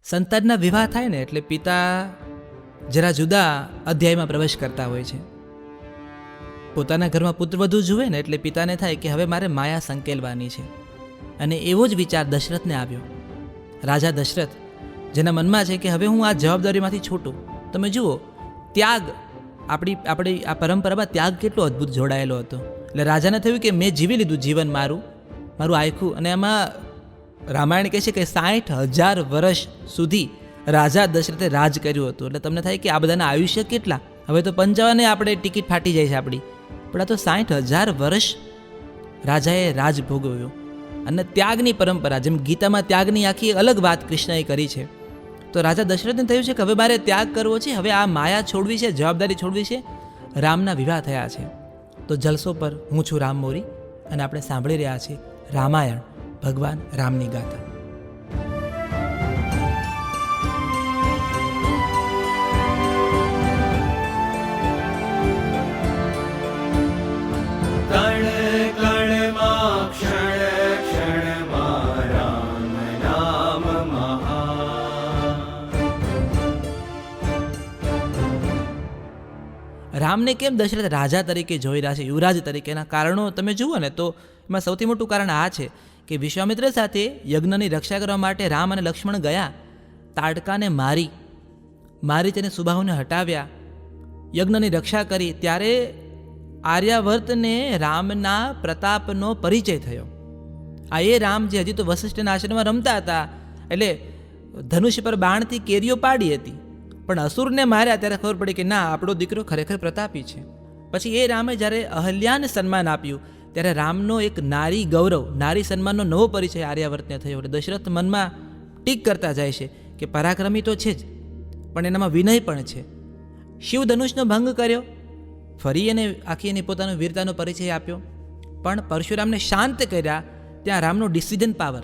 સંતાનના વિવાહ થાય ને એટલે પિતા જરા જુદા અધ્યાયમાં પ્રવેશ કરતા હોય છે. પોતાના ઘરમાં પુત્રવધુ જુએ ને એટલે પિતાને થાય કે હવે મારે માયા સંકેલવાની છે. અને એવો જ વિચાર દશરથને આવ્યો. રાજા દશરથ જેના મનમાં છે કે હવે હું આ જવાબદારીમાંથી છૂટું. તમે જુઓ, ત્યાગ આપણી આ પરંપરામાં ત્યાગ કેટલો અદ્ભુત જોડાયેલો હતો. એટલે રાજાને થયું કે મેં જીવી લીધું જીવન મારું આખું. અને એમાં રામાયણ કહે છે કે 60,000 વર્ષ સુધી રાજા દશરથે રાજ કર્યું હતું. એટલે તમને થાય કે આ બધાના આયુષ્ય કેટલા? હવે તો 55 આપણે ટિકિટ ફાટી જાય છે આપણી, પણ આ તો 60,000 વર્ષ રાજાએ રાજ ભોગવ્યો. અને ત્યાગની પરંપરા, જેમ ગીતામાં ત્યાગની આખી અલગ વાત કૃષ્ણએ કરી છે, તો રાજા દશરથને થયું છે કે હવે મારે ત્યાગ કરવો છે, હવે આ માયા છોડવી છે, જવાબદારી છોડવી છે. રામના વિવાહ થયા છે. તો જલસો પર હું છું રામ મોરી, અને આપણે સાંભળી રહ્યા છીએ રામાયણ, ભગવાન રામની ગાથા. રામને કેમ દશરથ રાજા તરીકે જોઈ રહ્યા છે, યુવરાજ તરીકેના કારણો તમે જુઓ ને તો એમાં સૌથી મોટું કારણ આ છે કે વિશ્વામિત્ર સાથે યજ્ઞની રક્ષા કરવા માટે રામ અને લક્ષ્મણ ગયા. તાડકાને મારી તેને સુબાહુને હટાવ્યા, યજ્ઞની રક્ષા કરી. ત્યારે આર્યાવર્તને રામના પ્રતાપનો પરિચય થયો. આ એ રામ જે હજી તો વસિષ્ઠના આશ્રમમાં રમતા હતા, એટલે ધનુષ્ય પર બાણથી કેરીઓ પાડી હતી, પણ અસુરને માર્યા ત્યારે ખબર પડી કે ના, આપણો દીકરો ખરેખર પ્રતાપી છે. પછી એ રામે જ્યારે અહલ્યાને સન્માન આપ્યું ત્યારે રામનો એક નારી ગૌરવ, નારી સન્માનનો નવો પરિચય આર્યાવર્તને થયો. એટલે દશરથ મનમાં ટીક કરતા જાય છે કે પરાક્રમી તો છે જ, પણ એનામાં વિનય પણ છે. શિવ ધનુષનો ભંગ કર્યો, ફરી એને આખી એની પોતાનો વીરતાનો પરિચય આપ્યો. પણ પરશુરામને શાંત કર્યા, ત્યાં રામનો ડિસિઝન પાવર,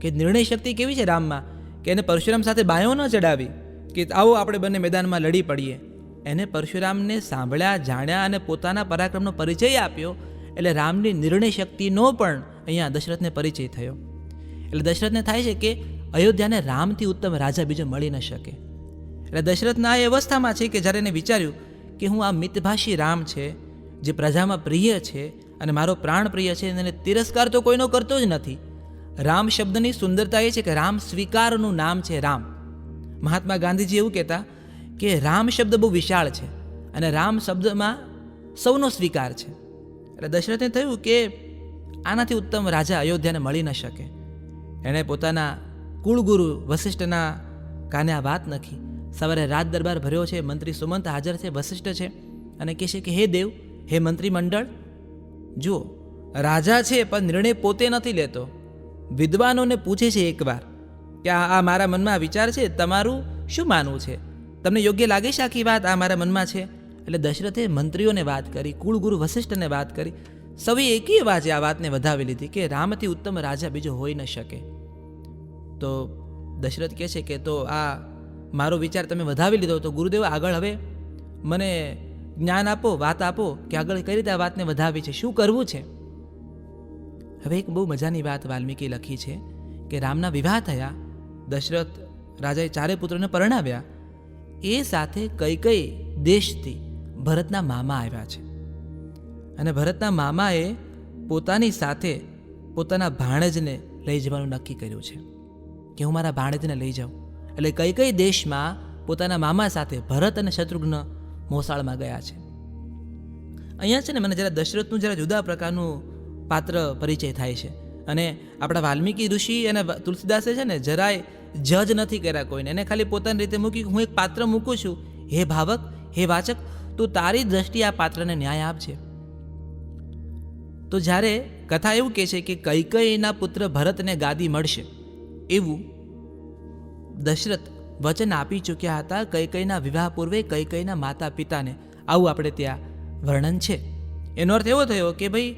કે નિર્ણય શક્તિ કેવી છે રામમાં, કે એને પરશુરામ સાથે બાયો ન ચડાવી કે આવો આપણે બંને મેદાનમાં લડી પડીએ. એને પરશુરામને સાંભળ્યા, જાણ્યા અને પોતાના પરાક્રમનો પરિચય આપ્યો. એટલે રામની નિર્ણય શક્તિનો પણ અહીંયા દશરથને પરિચય થયો. એટલે દશરથને થાય છે કે અયોધ્યાને રામથી ઉત્તમ રાજા બીજો મળી ન શકે. એટલે દશરથના એ અવસ્થામાં છે કે જ્યારે એને વિચાર્યું કે હું આ મિતભાષી રામ છે, જે પ્રજામાં પ્રિય છે અને મારો પ્રાણ પ્રિય છે, એને તિરસ્કાર તો કોઈનો કરતો જ નથી. રામ શબ્દની સુંદરતા એ છે કે રામ સ્વીકારનું નામ છે. રામ, મહાત્મા ગાંધીજી એવું કહેતા કે રામ શબ્દ બહુ વિશાળ છે અને રામ શબ્દમાં સૌનો સ્વીકાર છે. એટલે દશરથને થયું કે આનાથી ઉત્તમ રાજા અયોધ્યાને મળી ન શકે. એણે પોતાના કુળગુરુ વસિષ્ઠના કાને આ વાત નખી. સવારે રાજ દરબાર ભર્યો છે, મંત્રી સુમંત હાજર છે, વસિષ્ઠ છે, અને કહે છે કે હે દેવ, હે મંત્રીમંડળ, જુઓ રાજા છે પણ નિર્ણય પોતે નથી લેતો. વિદ્વાનોને પૂછે છે એકવાર કે આ મારા મનમાં વિચાર છે, તમારું શું માનવું છે? તમને યોગ્ય લાગે છે આખી વાત? આ મારા મનમાં છે. એટલે દશરથે મંત્રીઓને વાત કરી, કુળગુરુ વસિષ્ઠને વાત કરી, સૌએ એકી અવાજે આ વાતને વધાવી લીધી કે રામથી ઉત્તમ રાજા બીજો હોઈ ન શકે. તો દશરથ કહે છે કે તો આ મારો વિચાર તમે વધાવી લીધો, તો ગુરુદેવ આગળ હવે મને જ્ઞાન આપો, વાત આપો કે આગળ કઈ રીતે આ વાતને વધાવી છે, શું કરવું છે. હવે એક બહુ મજાની વાત વાલ્મીકી લખી છે કે રામના વિવાહ થયા, દશરથ રાજાએ 4 પુત્રોને પરણાવ્યા. એ સાથે કઈ દેશથી ભરતના મામા આવ્યા છે, અને ભરતના મામાએ પોતાની સાથે પોતાના ભાણેજને લઈ જવાનું નક્કી કર્યું છે કે હું મારા ભાણેજને લઈ જાઉં. એટલે કઈ દેશમાં પોતાના મામા સાથે ભરત અને શત્રુઘ્ન મોસાળમાં ગયા છે. અહીંયા છે ને મને જરા દશરથનું જરા જુદા પ્રકારનું પાત્ર પરિચય થાય છે. અને આપણા વાલ્મીકી ઋષિ અને તુલસીદાસે છે ને જરાય જજ નથી કર્યા કોઈને. એને ખાલી પોતાની રીતે મૂકી, હું એક પાત્ર મૂકું છું, હે ભાવક, હે વાચક, તું તારી દ્રષ્ટિએ આ પાત્રને ન્યાય આપજે. તો જ્યારે કથા એવું કહે છે કે કૈકેયીના પુત્ર ભરતને ગાદી મળશે, એવું દશરથ વચન આપી ચૂક્યા હતા કૈકેયીના વિવાહ પૂર્વે કૈકેયીના માતા પિતાને. આવું આપણે ત્યાં વર્ણન છે. એનો અર્થ એવો થયો કે ભાઈ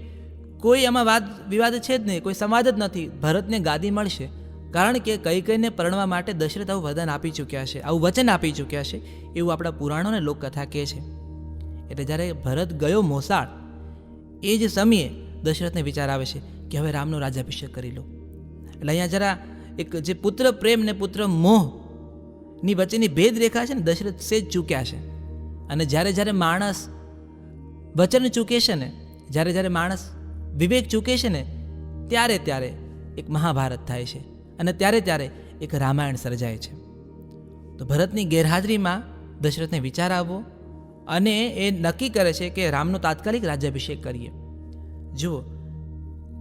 કોઈ આમાં વાદ વિવાદ છે જ નહીં, કોઈ સંવાદ જ નથી, ભરતને ગાદી મળશે. કારણ કે કૈકેયીને પરણવા માટે દશરથ આવું વરદાન આપી ચૂક્યા છે, આવું વચન આપી ચૂક્યા છે, એવું આપણા પુરાણો અને લોકકથા કહે છે. એટલે જ્યારે ભરત ગયો મોસાળ, એ જ સમયે દશરથને વિચાર આવે છે કે હવે રામનો રાજ્યાભિષેક કરી લો. એટલે અહીંયા જરા એક જે પુત્ર પ્રેમ ને પુત્ર મોહની વચ્ચેની ભેદરેખા છે ને દશરથ સેજ ચૂક્યા છે. અને જ્યારે જ્યારે માણસ વચન ચૂકે છે ને, જ્યારે જ્યારે માણસ વિવેક ચૂકે છે ને, ત્યારે ત્યારે એક મહાભારત થાય છે અને ત્યારે ત્યારે એક રામાયણ સર્જાય છે. તો ભરતની ગેરહાજરીમાં દશરથને વિચાર આવવો અને એ નક્કી કરે છે કે રામનો તાત્કાલિક રાજ્યાભિષેક કરીએ. જુઓ,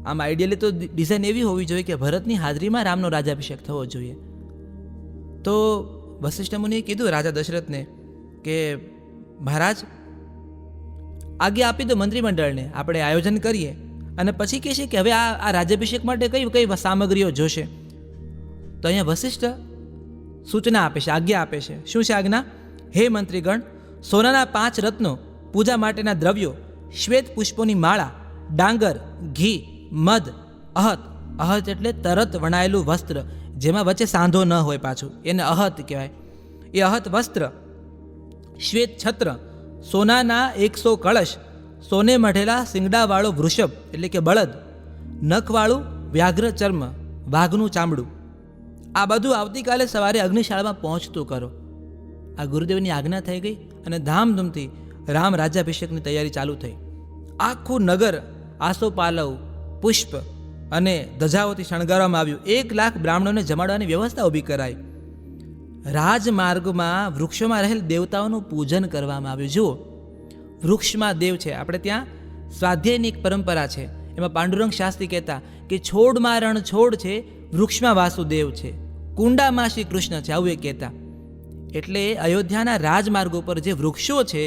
આમ આઈડિયલી તો ડિઝાઇન એવી હોવી જોઈએ કે ભરતની હાજરીમાં રામનો રાજ્યાભિષેક થવો જોઈએ. તો વશિષ્ઠ મુનિએ કીધું રાજા દશરથને કે મહારાજ, આજ્ઞા આપી દો મંત્રીમંડળને, આપણે આયોજન કરીએ. અને પછી કહે છે કે હવે આ રાજ્યાભિષેક માટે કઈ કઈ સામગ્રીઓ જોશે. તો અહીંયા વશિષ્ઠ સૂચના આપે છે, આજ્ઞા આપે છે. શું છે આજ્ઞા? હે મંત્રીગણ, સોનાના 5 રત્નો, પૂજા માટેના દ્રવ્યો, શ્વેત પુષ્પોની માળા, ડાંગર, ઘી, મધ, અહત. અહત એટલે તરત વણાયેલું વસ્ત્ર, જેમાં વચ્ચે સાંધો ન હોય, પાછું એને અહત કહેવાય. એ અહત વસ્ત્ર, શ્વેત છત્ર, સોનાના 100 કળશ, સોને મઢેલા સિંગડાવાળો વૃષભ એટલે કે બળદ, નખવાળું વ્યાઘ્ર ચર્મ, વાઘનું ચામડું. આ બધું આવતીકાલે સવારે અગ્નિશાળામાં પહોંચતું કરો. આ ગુરુદેવની આજ્ઞા થઈ ગઈ અને ધામધૂમથી રામ રાજ્યાભિષેકની તૈયારી ચાલુ થઈ. આખું નગર આસોપાલવ, પુષ્પ અને ધજાઓથી શણગારવામાં આવ્યું. 1 લાખ બ્રાહ્મણોને જમાડવાની વ્યવસ્થા ઊભી કરાઈ. રાજમાર્ગમાં વૃક્ષોમાં રહેલ દેવતાઓનું પૂજન કરવામાં આવ્યું. જુઓ, વૃક્ષમાં દેવ છે. આપણે ત્યાં સ્વાધ્યાયની એક પરંપરા છે, એમાં પાંડુરંગ શાસ્ત્રી કહેતા કે છોડમાં રણછોડ છે, વૃક્ષમાં વાસુદેવ છે, કુંડામાં શ્રી કૃષ્ણ છે, આવું એ કહેતા. એટલે અયોધ્યાના રાજમાર્ગો પર જે વૃક્ષો છે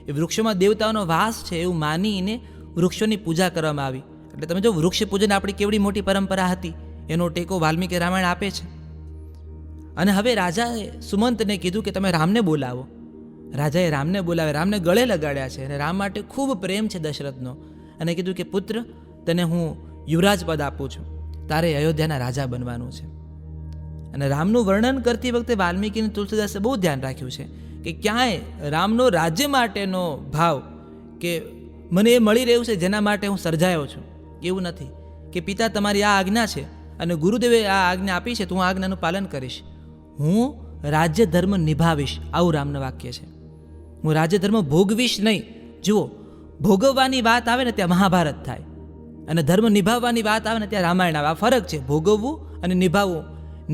એ વૃક્ષોમાં દેવતાઓનો વાસ છે એવું માનીને વૃક્ષોની પૂજા કરવામાં આવી. એટલે તમે જો વૃક્ષ પૂજન આપણી કેવડી મોટી પરંપરા હતી, એનો ટેકો વાલ્મીકી રામાયણ આપે છે. અને હવે રાજાએ સુમંતને કીધું કે તમે રામને બોલાવો. રાજાએ રામને બોલાવે, રામને ગળે લગાડ્યા છે અને રામ માટે ખૂબ પ્રેમ છે દશરથનો. અને કીધું કે પુત્ર, તને હું યુવરાજ પદ આપું છું, તારે અયોધ્યાના રાજા બનવાનું છે. અને રામનું વર્ણન કરતી વખતે વાલ્મીકી અને તુલસીદાસે બહુ ધ્યાન રાખ્યું છે કે ક્યાંય રામનો રાજ્ય માટેનો ભાવ કે મને એ મળી રહ્યું છે જેના માટે હું સર્જાયો છું, એવું નથી. કે પિતા, તમારી આ આજ્ઞા છે અને ગુરુદેવે આ આજ્ઞા આપી છે તો હું આજ્ઞાનું પાલન કરીશ. હું રાજ્ય ધર્મ નિભાવીશ, આવું રામનું વાક્ય છે. હું રાજ્ય ધર્મ ભોગવીશ નહીં. જુઓ, ભોગવવાની વાત આવે ને ત્યાં મહાભારત થાય અને ધર્મ નિભાવવાની વાત આવે ને ત્યાં રામાયણ આવે. આ ફરક છે, ભોગવવું અને નિભાવવું.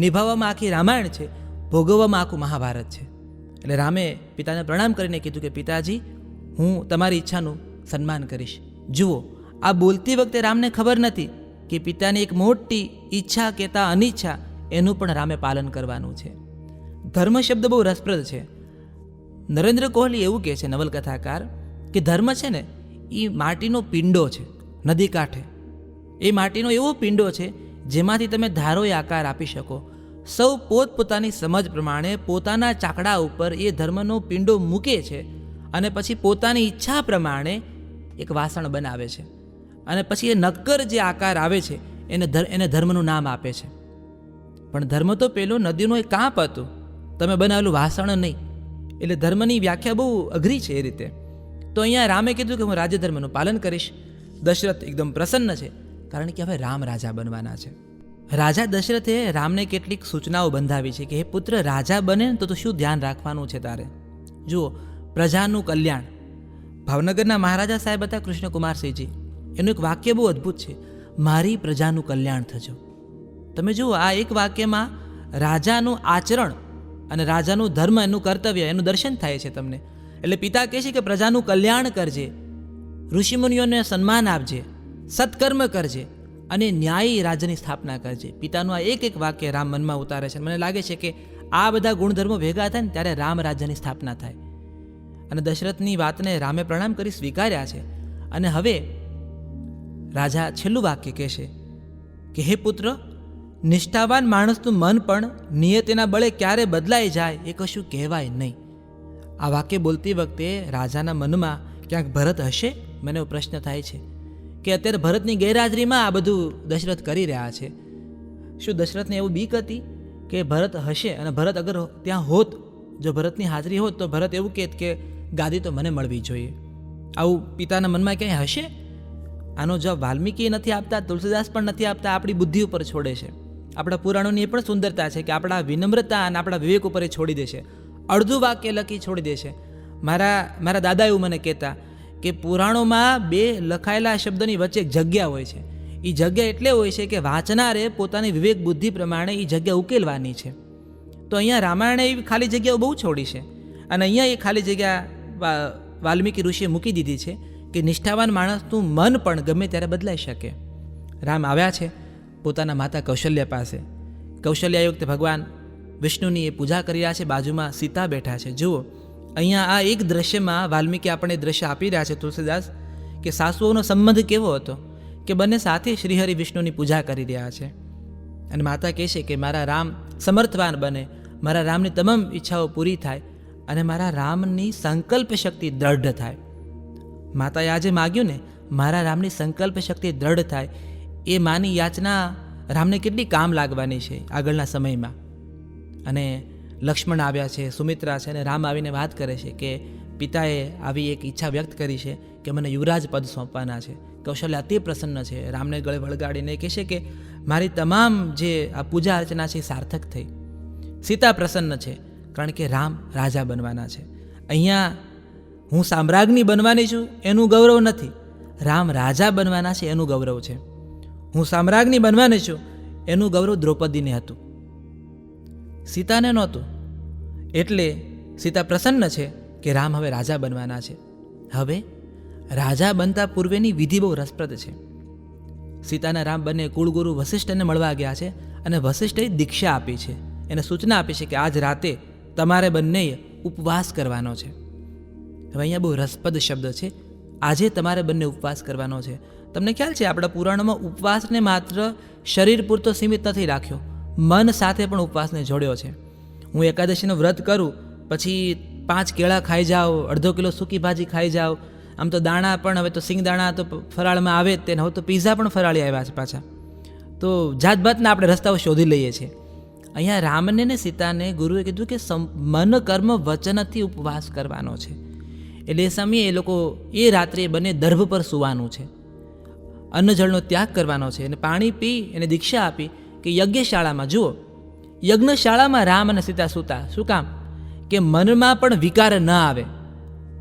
નિભાવવામાં આખી રામાયણ છે, ભોગવવામાં આખું મહાભારત છે. એટલે રામે પિતાને પ્રણામ કરીને કીધું કે પિતાજી, હું તમારી ઈચ્છાનું સન્માન કરીશ. જુઓ, આ બોલતી વખતે રામને ખબર નથી કે પિતાની એક મોટી ઈચ્છા કહેતા અનિચ્છા, એનું પણ રામે પાલન કરવાનું છે. ધર્મ શબ્દ બહુ રસપ્રદ છે. નરેન્દ્ર કોહલી એવું કહે છે, નવલકથાકાર, કે ધર્મ છે ને એ માટીનો પિંડો છે નદી કાંઠે. એ માટીનો એવો પિંડો છે જેમાંથી તમે ધારોય આકાર આપી શકો. સૌ પોતપોતાની સમજ પ્રમાણે પોતાના ચાકડા ઉપર એ ધર્મનો પિંડો મૂકે છે અને પછી પોતાની ઈચ્છા પ્રમાણે એક વાસણ બનાવે છે અને પછી એ નક્કર જે આકાર આવે છે એને ધર્મનું નામ આપે છે. પણ ધર્મ તો પેલો નદીનો એક કાંપ હતું, તમે બનાવેલું વાસણ નહીં. એટલે ધર્મની વ્યાખ્યા બહુ અઘરી છે એ રીતે. તો અહીંયા રામે કીધું કે હું રાજ્ય ધર્મનું પાલન કરીશ. દશરથ એકદમ પ્રસન્ન છે, કારણ કે હવે રામ રાજા બનવાના છે. રાજા દશરથે રામને કેટલીક સૂચનાઓ બંધાવી છે કે હે પુત્ર, રાજા બને ને તો શું ધ્યાન રાખવાનું છે તારે. જુઓ, પ્રજાનું કલ્યાણ. ભાવનગરના મહારાજા સાહેબ હતા કૃષ્ણકુમારસિંહજી, એનું એક વાક્ય બહુ અદ્ભુત છે, મારી પ્રજાનું કલ્યાણ થજો. તમે જુઓ, આ એક વાક્યમાં રાજાનું આચરણ અને રાજાનું ધર્મ, એનું કર્તવ્ય, એનું દર્શન થાય છે તમને. એટલે પિતા કહે છે કે પ્રજાનું કલ્યાણ કરજે, ઋષિમુનિઓને સન્માન આપજે, સત્કર્મ કરજે અને ન્યાયી રાજ્યની સ્થાપના કરજે. પિતાનું આ એક એક વાક્ય રામ મનમાં ઉતારે છે. મને લાગે છે કે આ બધા ગુણધર્મો ભેગા થાય ને ત્યારે રામ રાજ્યની સ્થાપના થાય. અને દશરથની વાતને રામે પ્રણામ કરી સ્વીકાર્યા છે. અને હવે રાજા છેલ્લું વાક્ય કહેશે કે હે પુત્ર, નિષ્ઠાવાન માણસનું મન પણ નિયતિના બળે ક્યારે બદલાઈ જાય એ કશું કહેવાય નહીં. આ વાક્ય બોલતી વખતે રાજાના મનમાં ક્યાંક ભરત હશે? મને એવો પ્રશ્ન થાય છે કે અત્યારે ભરતની ગેરહાજરીમાં આ બધું દશરથ કરી રહ્યા છે. શું દશરથને એવું બીક હતી કે ભરત હશે? અને ભરત અગર ત્યાં હોત, જો ભરતની હાજરી હોત તો ભરત એવું કહેત કે ગાદી તો મને મળવી જોઈએ. આવું પિતાના મનમાં ક્યાંય હશે? આનો જવાબ વાલ્મીકી નથી આપતા, તુલસીદાસ પણ નથી આપતા, આપણી બુદ્ધિ ઉપર છોડે છે. આપણા પુરાણોની એ પણ સુંદરતા છે કે આપણા વિનમ્રતા અને આપણા વિવેક ઉપર એ છોડી દેશે. અડધું વાક્ય લખી છોડી દેશે. મારા દાદા એવું મને કહેતા કે પુરાણોમાં બે લખાયેલા શબ્દની વચ્ચે એક જગ્યા હોય છે. એ જગ્યા એટલે હોય છે કે વાંચનારે પોતાની વિવેક બુદ્ધિ પ્રમાણે એ જગ્યા ઉકેલવાની છે. તો અહીંયા રામાયણે એવી ખાલી જગ્યાઓ બહુ છોડી છે, અને અહીંયા એ ખાલી જગ્યા વાલ્મીકી ઋષિએ મૂકી દીધી છે કે નિષ્ઠાવાન માણસનું મન પણ ગમે ત્યારે બદલાઈ શકે. રામ આવ્યા છે પોતાના માતા કૌશલ્યા પાસે. કૌશલ્યા યુક્ત ભગવાન વિષ્ણુની એ પૂજા કરી રહ્યા છે, બાજુમાં સીતા બેઠા છે. જુઓ અહીંયા આ એક દ્રશ્યમાં વાલ્મીકી આપણને દ્રશ્ય આપી રહ્યા છે તુલસીદાસ, કે સાસુઓનો સંબંધ કેવો હતો કે બંને સાથે શ્રીહરિ વિષ્ણુની પૂજા કરી રહ્યા છે. અને માતા કહે છે કે મારા રામ સમર્થવાન બને, મારા રામની તમામ ઈચ્છાઓ પૂરી થાય અને મારા રામની સંકલ્પ શક્તિ દ્રઢ થાય. માતાએ આજે માગ્યું ને, મારા રામની સંકલ્પ શક્તિ દ્રઢ થાય, એ માની યાચના રામને કેટલી કામ લાગવાની છે આગળના સમયમાં. અને લક્ષ્મણ આવ્યા છે, સુમિત્રા છે, અને રામ આવીને વાત કરે છે કે પિતાએ આવી એક ઈચ્છા વ્યક્ત કરી છે કે મને યુવરાજ પદ સોંપવાના છે. કૌશલ્યા અતિ પ્રસન્ન છે, રામને ગળે વળગાડીને કહે છે કે મારી તમામ જે આ પૂજા અર્ચના છે એ સાર્થક થઈ. સીતા પ્રસન્ન છે કારણ કે રામ રાજા બનવાના છે. અહીંયા હું સામ્રાજ્ઞી બનવાની છું એનું ગૌરવ નથી, રામ રાજા બનવાના છે એનું ગૌરવ છે. હું સામ્રાજ્ઞી બનવાની છું એનું ગૌરવ દ્રૌપદીને હતું, સીતાને નહોતું. એટલે સીતા પ્રસન્ન છે કે રામ હવે રાજા બનવાના છે. હવે રાજા બનતા પૂર્વેની વિધિ બહુ રસપ્રદ છે. સીતાના રામ બંને કુળગુરુ વશિષ્ઠને મળવા ગયા છે, અને વશિષ્ઠે દીક્ષા આપી છે, એને સૂચના આપી છે કે આજ રાતે તમારે બંનેએ ઉપવાસ કરવાનો છે. હવે અહીંયા બહુ રસપ્રદ શબ્દ છે, આજે તમારે બંને ઉપવાસ કરવાનો છે. તમને ખ્યાલ છે આપણા પુરાણોમાં ઉપવાસને માત્ર શરીર પૂરતો સીમિત નથી રાખ્યો, મન સાથે પણ ઉપવાસને જોડ્યો છે. હું એકાદશીનું વ્રત કરું, પછી 5 કેળા ખાઈ જાઓ, અડધો કિલો સૂકી ભાજી ખાઈ જાઓ. આમ તો દાણા પણ હવે તો સિંગદાણા તો ફરાળમાં આવે જ, તેને હવે તો પીઝા પણ ફરાળી આવ્યા છે પાછા. તો જાતભાતના આપણે રસ્તાઓ શોધી લઈએ છીએ. અહીંયા રામને ને સીતાને ગુરુએ કીધું કે મન કર્મ વચનથી ઉપવાસ કરવાનો છે. એટલે એ સમયે એ લોકો એ રાત્રે બંને દર્ભ પર સૂવાનું છે, અન્ન જળનો ત્યાગ કરવાનો છે, અને પાણી પી એને દીક્ષા આપી કે યજ્ઞશાળામાં, જુઓ યજ્ઞશાળામાં રામ અને સીતા સૂતા. શું કામ? કે મનમાં પણ વિકાર ન આવે.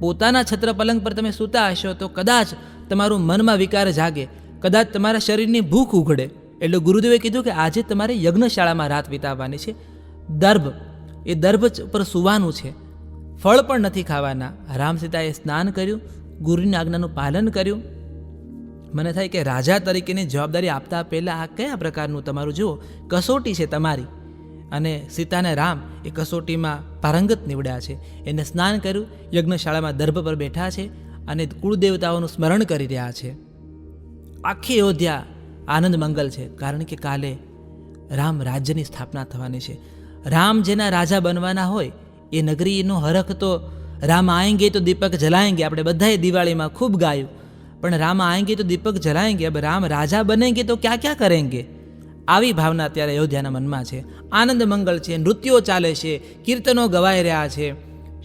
પોતાના છત્ર પલંગ પર તમે સૂતા હશો તો કદાચ તમારું મનમાં વિકાર જાગે, કદાચ તમારા શરીરની ભૂખ ઉઘડે. એટલે ગુરુદેવે કીધું કે આજે તમારે યજ્ઞશાળામાં રાત વિતાવવાની છે. દર્ભ, એ દર્ભ પર સૂવાનું છે, ફળ પણ નથી ખાવાના. રામ સીતાએ સ્નાન કર્યું, ગુરુની આજ્ઞાનું પાલન કર્યું. મને થાય કે રાજા તરીકેની જવાબદારી આપતા પહેલાં આ કયા પ્રકારનું તમારું જુઓ કસોટી છે તમારી. અને સીતાને રામ એ કસોટીમાં પારંગત નીવડ્યા છે. એને સ્નાન કર્યું, યજ્ઞશાળામાં દર્ભ પર બેઠા છે અને કુળદેવતાઓનું સ્મરણ કરી રહ્યા છે. આખી અયોધ્યા આનંદ મંગલ છે, કારણ કે કાલે રામ રાજ્યની સ્થાપના થવાની છે. રામ જેના રાજા બનવાના હોય એ નગરીનો હરખ તો રામ આએંગે તો દીપક જલાએંગે, આપણે બધાએ દિવાળીમાં ખૂબ ગાયું. પણ રામ આएंगे તો દીપક જલાएंगे, अब રામ રાજા બનેંગે તો ક્યાં ક્યાં કરેંગે. આવી ભાવના અત્યારે અયોધ્યાના મનમાં છે. આનંદ મંગલ છે, નૃત્યો ચાલે છે, કીર્તનો ગવાઈ રહ્યા છે,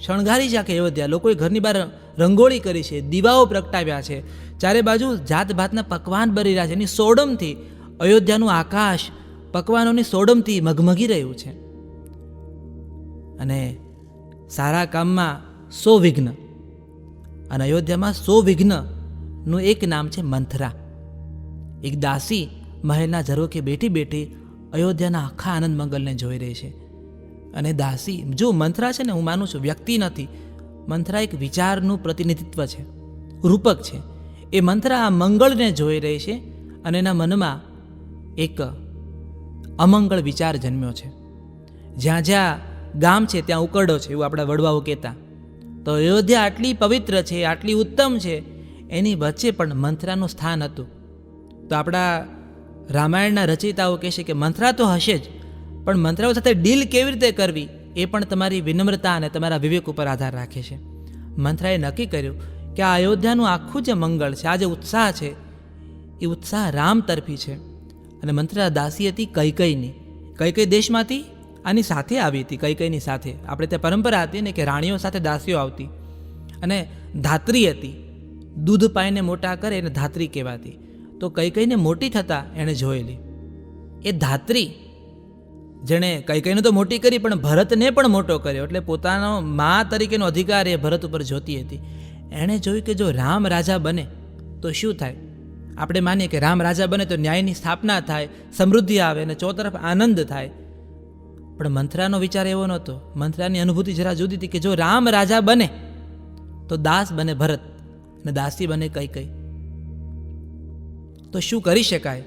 શણગારી છે આખી અયોધ્યા. લોકોએ ઘરની બહાર રંગોળી કરી છે, દીવાઓ પ્રગટાવ્યા છે, ચારે બાજુ જાત ભાતના પકવાન બની રહ્યા છે. એની સોડમથી અયોધ્યાનું આકાશ પકવાનોની સોડમથી મગમગી રહ્યું છે. અને સારા કામમાં 100 વિઘ્ન, અને અયોધ્યામાં 100 વિઘ્નનું એક નામ છે મંથરા. એક દાસી મહેલના ઝરોકે બેઠી બેઠી અયોધ્યાના આખા આનંદ મંગલને જોઈ રહી છે. અને દાસી, જો મંથરા છે ને, હું માનું છું વ્યક્તિ નથી, મંથરા એક વિચારનું પ્રતિનિધિત્વ છે, રૂપક છે. એ મંથરા આ મંગળને જોઈ રહી છે અને એના મનમાં એક અમંગળ વિચાર જન્મ્યો છે. જ્યાં જ્યાં ગામ છે ત્યાં ઉકરડો છે, એવું આપણા વડવાઓ કહેતા. તો અયોધ્યા આટલી પવિત્ર છે, આટલી ઉત્તમ છે, એની વચ્ચે પણ મંથરાનું સ્થાન હતું. તો આપણા રામાયણના રચયિતાઓ કહેશે કે મંથરા તો હશે જ, પણ મંથરાઓ સાથે ડીલ કેવી રીતે કરવી એ પણ તમારી વિનમ્રતા અને તમારા વિવેક ઉપર આધાર રાખે છે. મંથરાએ નક્કી કર્યું કે આ અયોધ્યાનું આખું જે મંગળ છે, આ જે ઉત્સાહ છે, એ ઉત્સાહ રામ તરફી છે. અને મંથરા દાસી હતી કૈકેયીની. કૈકેયી દેશમાંથી આની સાથે આવી હતી, કૈકેયીની સાથે. આપણે ત્યાં પરંપરા હતી ને કે રાણીઓ સાથે દાસીઓ આવતી. અને ધાત્રી હતી, દૂધ પાઈને મોટા કરે એને ધાત્રી કહેવાતી. તો કૈકેયીને મોટી થતાં એણે જોયેલી. એ ધાત્રી જેણે કૈકેયીને તો મોટી કરી પણ ભરતને પણ મોટો કર્યો, એટલે પોતાનો મા તરીકેનો અધિકાર એ ભરત ઉપર જોતી હતી. એણે જોયું કે જો રામ રાજા બને તો શું થાય. આપણે માનીએ કે રામ રાજા બને તો ન્યાયની સ્થાપના થાય, સમૃદ્ધિ આવે અને ચોતરફ આનંદ થાય. પણ મંથરાનો વિચાર એવો નહોતો. મંથરાની અનુભૂતિ જરા જુદી હતી કે જો રામ રાજા બને તો દાસ બને ભરત અને દાસી બને કૈકેયી. તો શું કરી શકાય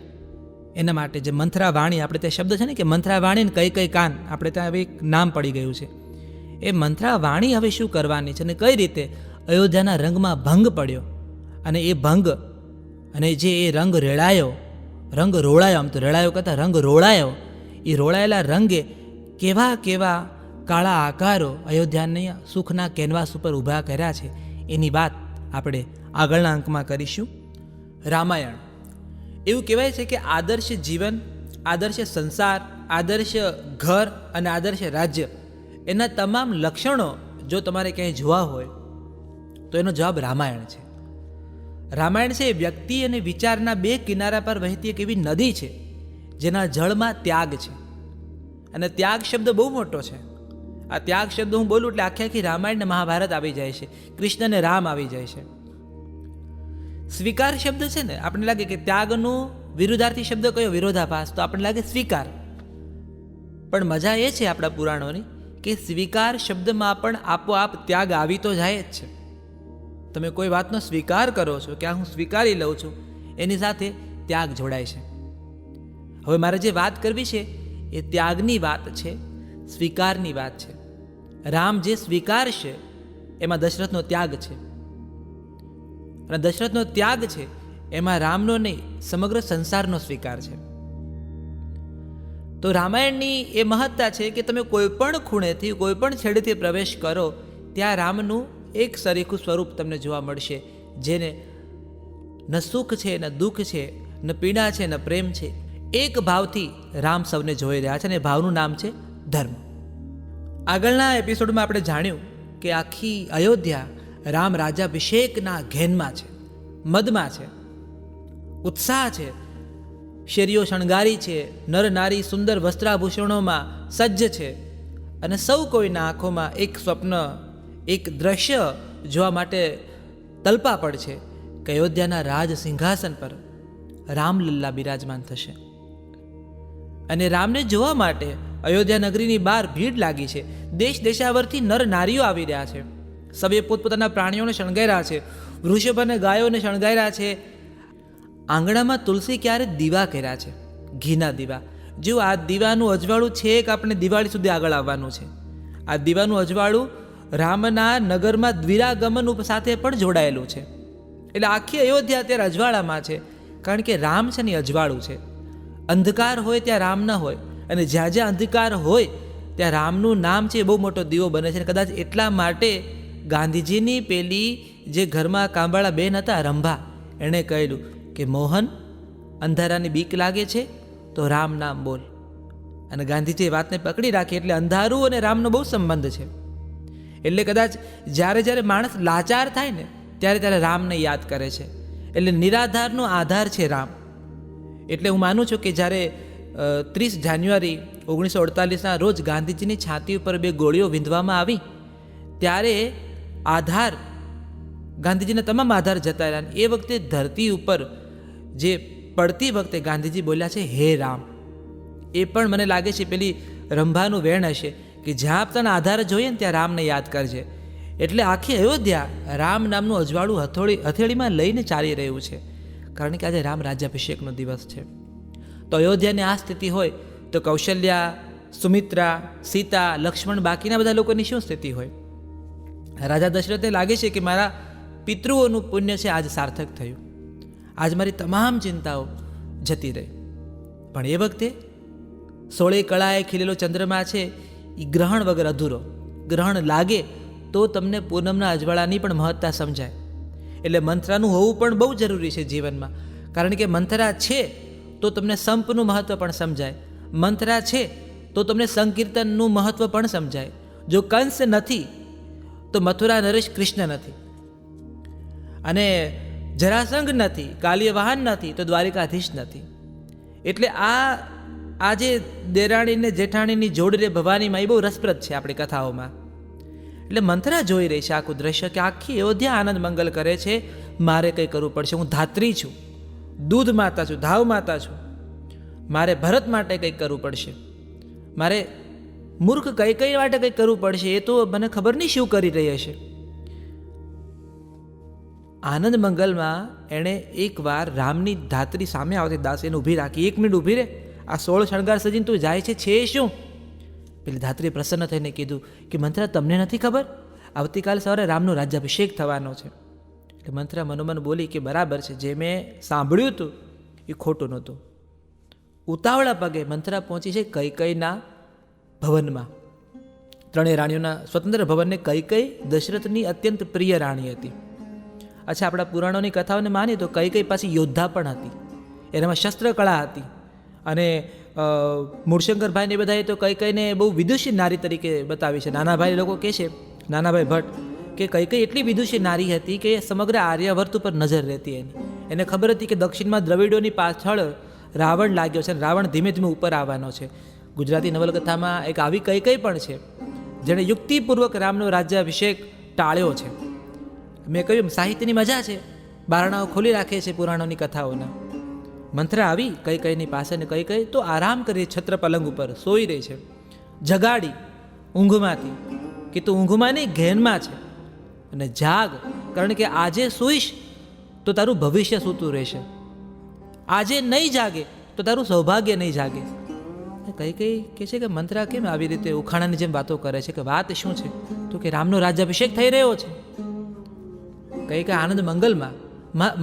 એના માટે જે મંથરા વાણી, આપણે તે શબ્દ છે ને કે મંથરા વાણી ને કૈકેયી કાન, આપણે ત્યાં હવે એક નામ પડી ગયું છે. એ મંથરા વાણી હવે શું કરવાની છે અને કઈ રીતે અયોધ્યાના રંગમાં ભંગ પડ્યો અને એ ભંગ અને જે એ રંગ રેડાયો, રંગ રોળાયો, આમ તો રેડાયો કરતાં રંગ રોળાયો, એ રોળાયેલા રંગે કેવા કેવા કાળા આકારો અયોધ્યાની સુખના કેનવાસ ઉપર ઊભા કર્યા છે, એની વાત આપણે આગળના અંકમાં કરીશું. રામાયણ એવું કહેવાય છે કે આદર્શ જીવન, આદર્શ સંસાર, આદર્શ ઘર અને આદર્શ રાજ્ય, એના તમામ લક્ષણો જો તમારે ક્યાંય જોવા હોય તો એનો જવાબ રામાયણ છે. રામાયણ છે એ વ્યક્તિ અને વિચારના બે કિનારા પર વહેતી એક એવી નદી છે જેના જળમાં ત્યાગ છે. અને ત્યાગ શબ્દ બહુ મોટો છે. આ ત્યાગ શબ્દ હું બોલું એટલે આખી આખી રામાયણ ને મહાભારત આવી જાય છે, કૃષ્ણ ને રામ આવી જાય છે. સ્વીકાર શબ્દ છે ને, આપણને લાગે કે ત્યાગનું વિરુદ્ધાર્થી શબ્દ કયો, વિરોધાભાસ, તો આપણને લાગે સ્વીકાર. પણ મજા એ છે આપણા પુરાણોની કે સ્વીકાર શબ્દમાં પણ આપોઆપ ત્યાગ આવી તો જાય જ છે. તમે કોઈ વાતનો સ્વીકાર કરો છો કે આ હું સ્વીકારી લઉં છું, એની સાથે ત્યાગ જોડાય છે. હવે મારે જે વાત કરવી છે એ ત્યાગની વાત છે, સ્વીકારની વાત છે. રામ જે સ્વીકારશે એમાં દશરથનો ત્યાગ છે, અને દશરથનો ત્યાગ છે એમાં રામનો નહીં સમગ્ર સંસારનો સ્વીકાર છે. તો રામાયણની એ મહત્તા છે કે તમે કોઈ પણ ખૂણેથી, કોઈ પણ છેડેથી પ્રવેશ કરો ત્યાં રામનું એક સરીખું સ્વરૂપ તમને જોવા મળશે, જેને ન સુખ છે, ન દુઃખ છે, ન પીડા છે, ન પ્રેમ છે. એક ભાવથી રામ સૌને જોઈ રહ્યા છે અને ભાવનું નામ છે ધર્મ. આગળના એપિસોડમાં આપણે જાણ્યું કે આખી અયોધ્યા રામ રાજ્યાભિષેકના ઘેનમાં છે, મદમાં છે, ઉત્સાહ છે, શેરીઓ શણગારી છે, નર નારી સુંદર વસ્ત્રાભૂષણોમાં સજ્જ છે અને સૌ કોઈના આંખોમાં એક સ્વપ્ન, એક દ્રશ્ય જોવા માટે તલપાપડ છે કે અયોધ્યાના રાજ સિંહાસન પર રામલલ્લા બિરાજમાન થશે. અને રામને જોવા માટે અયોધ્યા નગરીની બહાર ભીડ લાગી છે. દેશ દેશાવરથી નર નારીઓ આવી રહ્યા છે. સૌએ પોતપોતાના પ્રાણીઓને શણગાર્યા છે, વૃષભ અને ગાયોને શણગાર્યા છે. આંગણામાં તુલસી ક્યારે દીવા કર્યા છે, ઘીના દીવા. જો આ દીવાનું અજવાળું છેક આપણે દિવાળી સુધી આગળ આવવાનું છે. આ દીવાનું અજવાળું રામના નગરમાં દ્વિરાગમન સાથે પણ જોડાયેલું છે. એટલે આખી અયોધ્યા અત્યારે અજવાળામાં છે, કારણ કે રામ છે ને અજવાળું છે. અંધકાર હોય ત્યાં રામ ન હોય, અને જ્યાં જ્યાં અંધકાર હોય ત્યાં રામનું નામ છે એ બહુ મોટો દીવો બને છે. કદાચ એટલા માટે ગાંધીજીની પેલી જે ઘરમાં કાંબાળા બેન હતા રંભા, એણે કહેલું કે મોહન, અંધારાની બીક લાગે છે તો રામ નામ બોલ. અને ગાંધીજીએ વાતને પકડી રાખી. એટલે અંધારું અને રામનો બહુ સંબંધ છે. એટલે કદાચ જ્યારે જ્યારે માણસ લાચાર થાય ને ત્યારે ત્યારે રામને યાદ કરે છે. એટલે નિરાધારનો આધાર છે રામ. એટલે હું માનું છું કે જ્યારે 30 જાન્યુઆરી 1948ના રોજ ગાંધીજીની છાતી ઉપર 2 ગોળીઓ વીંધવામાં આવી ત્યારે આધાર, ગાંધીજીના તમામ આધાર જતા રહ્યા. એ વખતે ધરતી ઉપર જે પડતી વખતે ગાંધીજી બોલ્યા છે હે રામ. એ પણ મને લાગે છે પેલી રંભાનું વેણ હશે કે જ્યાં તને આધાર જોઈએ ને ત્યાં રામને યાદ કરજે. એટલે આખી અયોધ્યા રામ નામનું અજવાળું હથેળીમાં લઈને ચાલી રહ્યું છે, કારણ કે આજે રામ રાજ્યાભિષેકનો દિવસ છે. તો અયોધ્યાની આ સ્થિતિ હોય તો કૌશલ્યા, સુમિત્રા, સીતા, લક્ષ્મણ, બાકીના બધા લોકોની શું સ્થિતિ હોય? રાજા દશરથને લાગે છે કે મારા પિતૃઓનું પુણ્ય છે આજ સાર્થક થયું, આજ મારી તમામ ચિંતાઓ જતી રહી. પણ એ વખતે 16 કળાએ ખીલેલો ચંદ્રમા છે એ ગ્રહણ વગર અધૂરો. ગ્રહણ લાગે તો તમને પૂનમના અજવાળાની પણ મહત્તા સમજાય. એટલે મંથરાનું હોવું પણ બહુ જરૂરી છે જીવનમાં, કારણ કે મંથરા છે તો તમને સંપનું મહત્વ પણ સમજાય. મંથરા છે તો તમને સંકીર્તનનું મહત્વ પણ સમજાય. જો કંસ નથી તો મથુરા નરેશ કૃષ્ણ નથી, અને જરાસંઘ નથી, કાલિયવાહન નથી તો દ્વારિકાધીશ નથી. એટલે આ આ જે દેરાણી ને જેઠાણીની જોડ રે ભવાનીમાં એ બહુ રસપ્રદ છે આપણી કથાઓમાં. એટલે મંથરા જોઈ રહી છે આખું દ્રશ્ય કે આખી અયોધ્યા આનંદ મંગલ કરે છે. મારે કંઈ કરવું પડશે, હું ધાત્રી છું, દૂધ માતા છું, ધાવ માતા છું, મારે ભરત માટે કંઈક કરવું પડશે, મારે મૂર્ખ કઈ માટે કંઈક કરવું પડશે. એ તો મને ખબર નહીં શું કરી રહી હશે. આનંદ મંગલમાં એણે એકવાર રામની ધાત્રી સામે આવતી દાસીને ઊભી રાખી. 1 મિનિટ ઊભી રહે, આ 16 શણગાર સજીને તું જાય છે શું? પેલી ધાત્રીએ પ્રસન્ન થઈને કીધું કે મંથરા, તમને નથી ખબર આવતીકાલ સવારે રામનો રાજ્યાભિષેક થવાનો છે? એટલે મંથરા મનોમન બોલી કે બરાબર છે, જે મેં સાંભળ્યું હતું એ ખોટું નહોતું. ઉતાવળા પગે મંથરા પહોંચી છે કૈકેયીના ભવનમાં. ત્રણેય રાણીઓના સ્વતંત્ર ભવનને કૈકેયી દશરથની અત્યંત પ્રિય રાણી હતી. અચ્છા, આપણા પુરાણોની કથાઓને માનીએ તો કૈકેયી પાછી યોદ્ધા પણ હતી, એનામાં શસ્ત્રકળા હતી. અને મૂળશંકરભાઈને એ બધાએ તો કૈકેયીને બહુ વિદુષી નારી તરીકે બતાવી છે. નાનાભાઈ લોકો કહે છે, નાનાભાઈ ભટ્ટ, કે કૈકેયી એટલી વિદુષી નારી હતી કે સમગ્ર આર્યાવર્ત ઉપર નજર રહેતી એની. એને ખબર હતી કે દક્ષિણમાં દ્રવિડોની પાછળ રાવણ લાગ્યો છે અને રાવણ ધીમે ધીમે ઉપર આવવાનો છે. ગુજરાતી નવલકથામાં એક આવી કૈકેયી પણ છે જેણે યુક્તિપૂર્વક રામનો રાજ્યાભિષેક ટાળ્યો છે. મેં કહ્યું સાહિત્યની મજા છે, બારણાઓ ખોલી રાખે છે પુરાણોની કથાઓના. મંથરા આવી કૈકેયીની પાસે ને કૈકેયી તો આરામ કરી છત્ર પલંગ ઉપર સોઈ રહી છે. જગાડી ઊંઘમાંથી કે તું ઊંઘમાં નહીં ઘેનમાં છે અને જાગ, કારણ કે આજે સૂઈશ તો તારું ભવિષ્ય સૂતું રહેશે, આજે નહીં જાગે તો તારું સૌભાગ્ય નહીં જાગે. કૈકેયી કહે છે કે મંથરા કેમ આવી રીતે ઉખાણાની જેમ વાતો કરે છે? કે વાત શું છે? તો કે રામનો રાજ્યાભિષેક થઈ રહ્યો છે. કૈકેયી આનંદ મંગલમાં,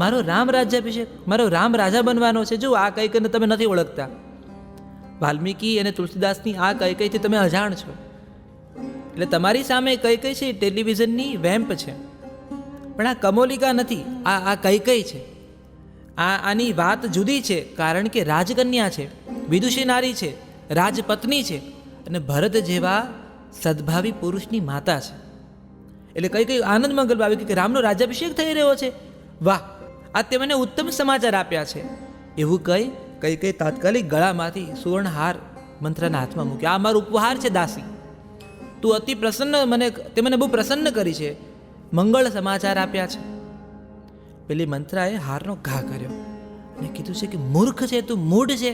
મારો રામ રાજ્યાભિષેક, મારો રામ રાજા બનવાનો છે. જો આ કૈકેયીને તમે નથી ઓળખતા. વાલ્મીકી અને તુલસીદાસની આ કૈકેયીથી તમે અજાણ છો. એટલે તમારી સામે કૈકેયી છે ટેલિવિઝનની વેમ્પ છે, પણ આ કમોલિકા નથી, આ કૈકેયી છે. આની વાત જુદી છે, કારણ કે રાજકન્યા છે, વિદુષી નારી છે, રાજપત્ની છે અને ભરત જેવા સદભાવી પુરુષની માતા છે. એટલે કૈકેયી આનંદ મંગલમાં આવી કે રામનો રાજ્યાભિષેક થઈ રહ્યો છે. વાહ, આ તે મને ઉત્તમ સમાચાર આપ્યા છે. એવું કહી કૈકેયી તાત્કાલિક ગળામાંથી સુવર્ણહાર મંથરાના હાથમાં મૂક્યો. આ મારો ઉપહાર છે દાસી, તું અતિ પ્રસન્ન, તે મને બહુ પ્રસન્ન કરી છે, મંગળ સમાચાર આપ્યા છે. પેલી મંથરાએ હારનો ઘા કર્યો અને કીધું છે કે મૂર્ખ છે તું, મૂઢ છે.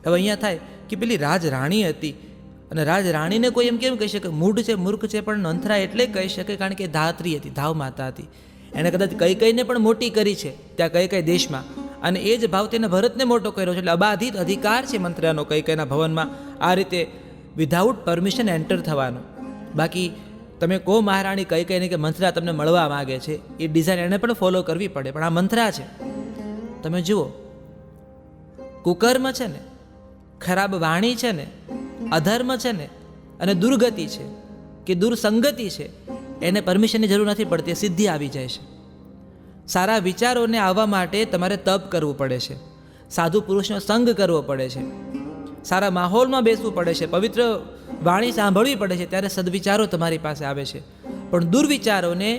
હવે અહીંયા થાય કે પેલી રાજરાણી હતી અને રાજરાણીને કોઈ એમ કેમ કહી શકે મૂઢ છે, મૂર્ખ છે? પણ મંથરા એટલે કહી શકે કારણ કે ધાત્રી હતી, ધાવ માતા હતી. એણે કદાચ કૈકેયીને પણ મોટી કરી છે ત્યાં કૈકેયી દેશમાં, અને એ જ ભાવ તેને ભરતને મોટો કર્યો છે. એટલે અબાધિત અધિકાર છે મંથરાનો કૈકેયીના ભવનમાં આ રીતે વિધાઉટ પરમિશન એન્ટર થવાનો. બાકી તમે કહો મહારાણી કૈકેયીને કે મંથરા તમને મળવા માગે છે, એ ડિઝાઇન એણે પણ ફોલો કરવી પડે, પણ આ મંથરા છે. તમે જુઓ, કુકર્મ છે ને, ખરાબ વાણી છે ને, અધર્મ છે ને, અને દુર્ગતિ છે કે દુર્સંગતિ છે, એને પરમિશનની જરૂર નથી પડતી, સિદ્ધિ આવી જાય છે. સારા વિચારોને આવવા માટે તમારે તપ કરવું પડે છે, સાધુ પુરુષનો સંગ કરવો પડે છે, સારા માહોલમાં બેસવું પડે છે, પવિત્ર વાણી સાંભળવી પડે છે, ત્યારે સદવિચારો તમારી પાસે આવે છે. પણ દુર્વિચારોને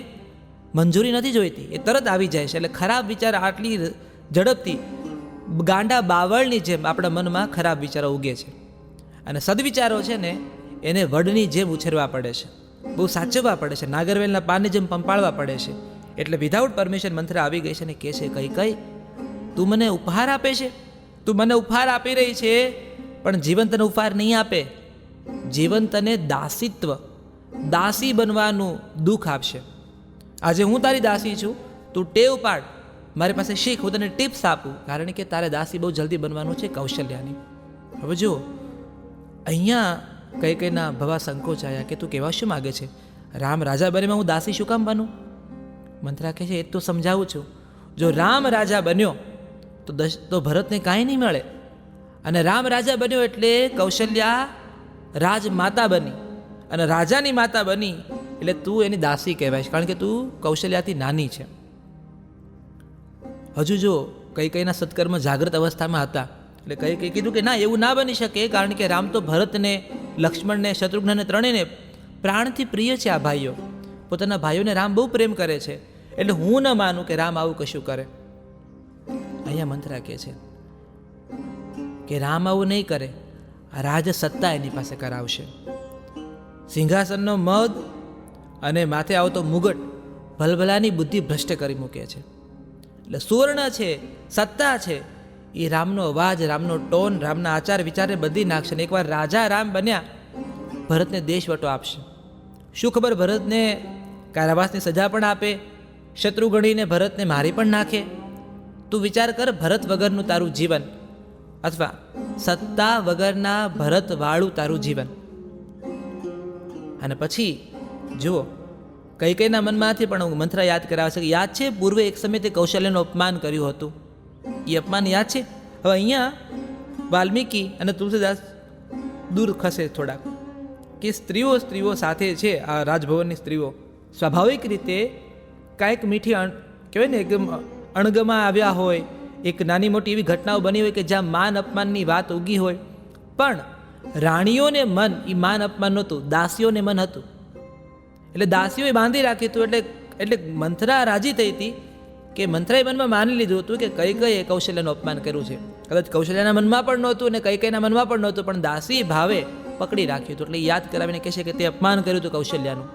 મંજૂરી નથી જોઈતી, એ તરત આવી જાય છે. એટલે ખરાબ વિચાર આટલી ઝડપથી ગાંડા બાવળની જેમ આપણા મનમાં ખરાબ વિચારો ઉગે છે. અને સદવિચારો છે ને એને વડની જેમ ઉછેરવા પડે છે, બહુ સાચવવા પડે છે, નાગરવેલના પાનની જેમ પંપાળવા પડે છે. એટલે વિધાઉટ પરમિશન મંથરા આવી ગઈ છે ને કહે છે કૈકેયી, તું મને ઉપહાર આપે છે, તું મને ઉપહાર આપી રહી છે, પણ જીવન તને ઉપહાર નહીં આપે. જીવન તને દાસીત્વ, દાસી બનવાનું દુઃખ આપશે. આજે હું તારી દાસી છું, તું ટેવ પાડ, મારી પાસે શીખ, હું તને ટિપ્સ આપું, કારણ કે તારે દાસી બહુ જલ્દી બનવાનું છે કૌશલ્યાની. હવે જુઓ, અહીંયા કૈકેયીના ભવા સંકોચાયા કે તું કહેવા શું માગે છે? રામ રાજા બનેમાં હું દાસી શું કામ બનું? મંથરા કહે છે એ તો સમજાવું છું. જો રામ રાજા બન્યો તો ભરતને કાંઈ નહીં મળે, અને રામ રાજા બન્યો એટલે કૌશલ્યા રાજમાતા બની, અને રાજાની માતા બની એટલે તું એની દાસી કહેવાય, કારણ કે તું કૌશલ્યાથી નાની છે. હજુ જો કૈકેયીના સત્કર્મ જાગૃત અવસ્થામાં હતા એટલે કૈકેયી કીધું કે ના, એવું ના બની શકે, કારણ કે રામ તો ભરતને, લક્ષ્મણને, શત્રુઘ્નને ત્રણેયને પ્રાણથી પ્રિય છે. આ ભાઈઓ પોતાના ભાઈઓને રામ બહુ પ્રેમ કરે છે, એટલે હું ન માનું કે રામ આવું કશું કરે. અહીંયા મંથરા કહે છે કે રામ આવું નહીં કરે, રાજ સત્તા એની પાસે કરાવશે. સિંહાસનનો મદ અને માથે આવતો મુગટ ભલભલાની બુદ્ધિ ભ્રષ્ટ કરી મૂકે છે. એટલે સુવર્ણ છે, સત્તા છે, એ રામનો અવાજ, રામનો ટોન, રામના આચાર વિચારને બદલી નાખશે. ને એકવાર રાજા રામ બન્યા, ભરતને દેશવટો આપશે. શું ખબર, ભરતને કારાવાસની સજા પણ આપે, શત્રુ ગણીને ભરતને મારી પણ નાખે. તું વિચાર કર, ભરત વગરનું તારું જીવન, અથવા સત્તા વગરના ભરતવાળું તારું જીવન. અને પછી જુઓ, કૈકેયીના મનમાંથી પણ મંત્ર યાદ કરાવે છે. યાદ છે, પૂર્વે એક સમયે તે કૌશલ્યનું અપમાન કર્યું હતું. એ અપમાન યાદ છે. હવે અહીંયા વાલ્મીકી અને તુલસીદાસ દૂર ખસે થોડાક, કે સ્ત્રીઓ સાથે છે, આ રાજભવનની સ્ત્રીઓ સ્વાભાવિક રીતે કાંઈક મીઠી કહેવાય ને, એકદમ અણગમાં આવ્યા હોય, એક નાની મોટી એવી ઘટનાઓ બની હોય કે જ્યાં માન અપમાનની વાત ઉગી હોય. પણ રાણીઓને મન એ માન અપમાન નહોતું, દાસીઓને મન હતું. એટલે દાસીઓએ બાંધી રાખ્યું હતું. એટલે મંથરા રાજી થઈ હતી કે મંથરાએ મનમાં માની લીધું હતું કે કૈકેયીએ કૌશલ્યનું અપમાન કર્યું છે. કદાચ કૌશલ્યના મનમાં પણ નહોતું અને કૈકેયીના મનમાં પણ નહોતું, પણ દાસી ભાવે પકડી રાખ્યું હતું. એટલે યાદ કરાવીને કહેશે કે તે અપમાન કર્યું હતું કૌશલ્યાનું.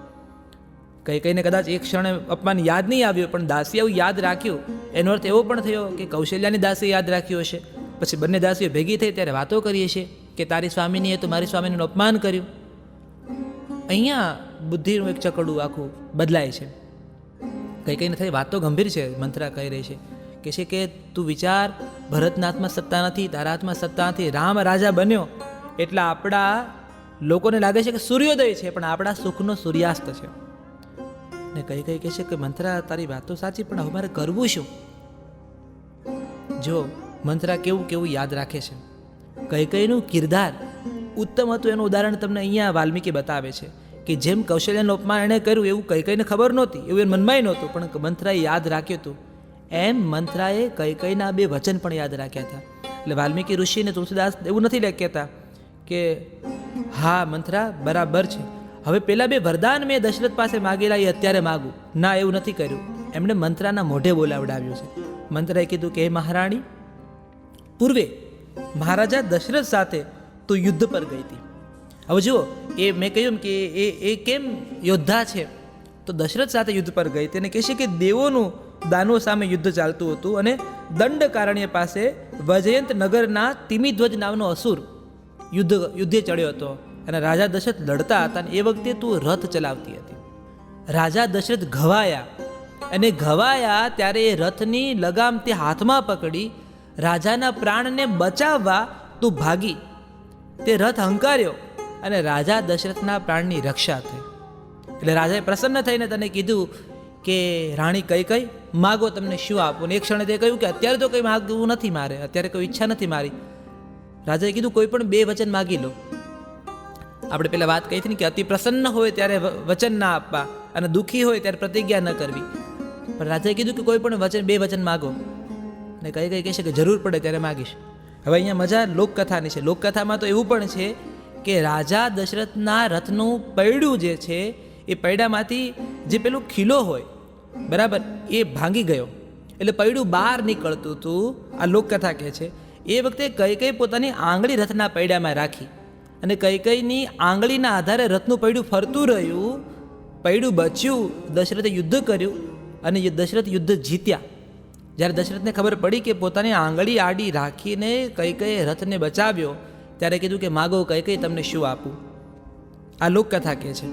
કૈકેયીને કદાચ એક ક્ષણે અપમાન યાદ નહીં આવ્યું, પણ દાસીએ એવું યાદ રાખ્યું. એનો અર્થ એવો પણ થયો કે કૌશલ્યાની દાસીએ યાદ રાખ્યું હશે. પછી બંને દાસીઓ ભેગી થઈ ત્યારે વાતો કરીએ છીએ કે તારી સ્વામીનીએ તો મારી સ્વામીનું અપમાન કર્યું. અહીંયા બુદ્ધિનું એક ચકડું આખું બદલાય છે. કૈકેયીને થઈ વાતો ગંભીર છે. મંથરા કહી રહી છે કે તું વિચાર, ભરતના હાથમાં સત્તા નથી, તારા હાથમાં સત્તા નથી, રામ રાજા બન્યો એટલે આપણા લોકોને લાગે છે કે સૂર્યોદય છે, પણ આપણા સુખનો સૂર્યાસ્ત છે. ને કૈકેયી કહે છે કે મંથરા તારી વાતો સાચી, પણ હવે મારે કરવું શું? જો મંથરા કેવું યાદ રાખે છે. કૈકેયીનું કિરદાર ઉત્તમ હતું એનું ઉદાહરણ તમને અહીંયા વાલ્મીકી બતાવે છે કે જેમ કૌશલ્યનું અપમાન એણે કર્યું એવું કૈકેયીને ખબર નહોતી, એવું એને મનમાંય નહોતું, પણ મંથરાએ યાદ રાખ્યું હતું. એમ મંથરાએ કૈકેયીના 2 વચન પણ યાદ રાખ્યા હતા. એટલે વાલ્મીકી ઋષિ અને તુલસીદાસ એવું નથી કહેતા કે હા મંથરા બરાબર છે, હવે પેલા 2 વરદાન મેં દશરથ પાસે માગેલા એ અત્યારે માગું. ના, એવું નથી કર્યું. એમણે મંથરાના મોઢે બોલાવડાવ્યું છે. મંથરાએ કીધું કે હે મહારાણી, પૂર્વે મહારાજા દશરથ સાથે તો યુદ્ધ પર ગઈ હતી. હવે જુઓ, એ મેં કહ્યું કે એ કેમ યોદ્ધા છે, તો દશરથ સાથે યુદ્ધ પર ગઈ હતી. અને કહે છે કે દેવોનું દાનવો સામે યુદ્ધ ચાલતું હતું અને દંડકારણ્ય પાસે વજયંત નગરના તિમિધ્વજ નામનો અસુર યુદ્ધે ચડ્યો હતો અને રાજા દશરથ લડતા હતા. અને એ વખતે તું રથ ચલાવતી હતી. રાજા દશરથ ઘવાયા, અને ઘવાયા ત્યારે એ રથની લગામ તે હાથમાં પકડી રાજાના પ્રાણને બચાવવા તું ભાગી. તે રથ હંકાર્યો અને રાજા દશરથના પ્રાણની રક્ષા થઈ. એટલે રાજાએ પ્રસન્ન થઈને તને કીધું કે રાણી કૈકેયી, માગો તમને શું આપું. ને એક ક્ષણે તે કહ્યું કે અત્યારે તો કંઈ માગવું નથી મારે, અત્યારે કોઈ ઈચ્છા નથી મારી. રાજાએ કીધું કોઈ પણ 2 વચન માગી લો. આપણે પહેલાં વાત કહી હતી ને કે અતિ પ્રસન્ન હોય ત્યારે વચન ના આપવા અને દુઃખી હોય ત્યારે પ્રતિજ્ઞા ન કરવી. પણ રાજાએ કીધું કે કોઈ પણ 2 વચન માગો. ને કૈકેયી કહેશે કે જરૂર પડે ત્યારે માગીશ. હવે અહીંયા મજા લોકકથાની છે. લોકકથામાં તો એવું પણ છે કે રાજા દશરથના રથનું પૈડું જે છે એ પૈડામાંથી જે પેલું ખીલો હોય બરાબર એ ભાંગી ગયો, એટલે પૈડું બહાર નીકળતું હતું. આ લોકકથા કહે છે. એ વખતે કૈકેયી પોતાની આંગળી રથના પૈડામાં રાખી અને કૈકેયીની આંગળીના આધારે રથનું પૈડું ફરતું રહ્યું. પૈડું બચ્યું, દશરથે યુદ્ધ કર્યું અને દશરથ યુદ્ધ જીત્યા. જ્યારે દશરથને ખબર પડી કે પોતાની આંગળી આડી રાખીને કૈકેયીએ રથને બચાવ્યો, ત્યારે કીધું કે માગો કૈકેયી, તમને શું આપું. આ લોકકથા કહે છે.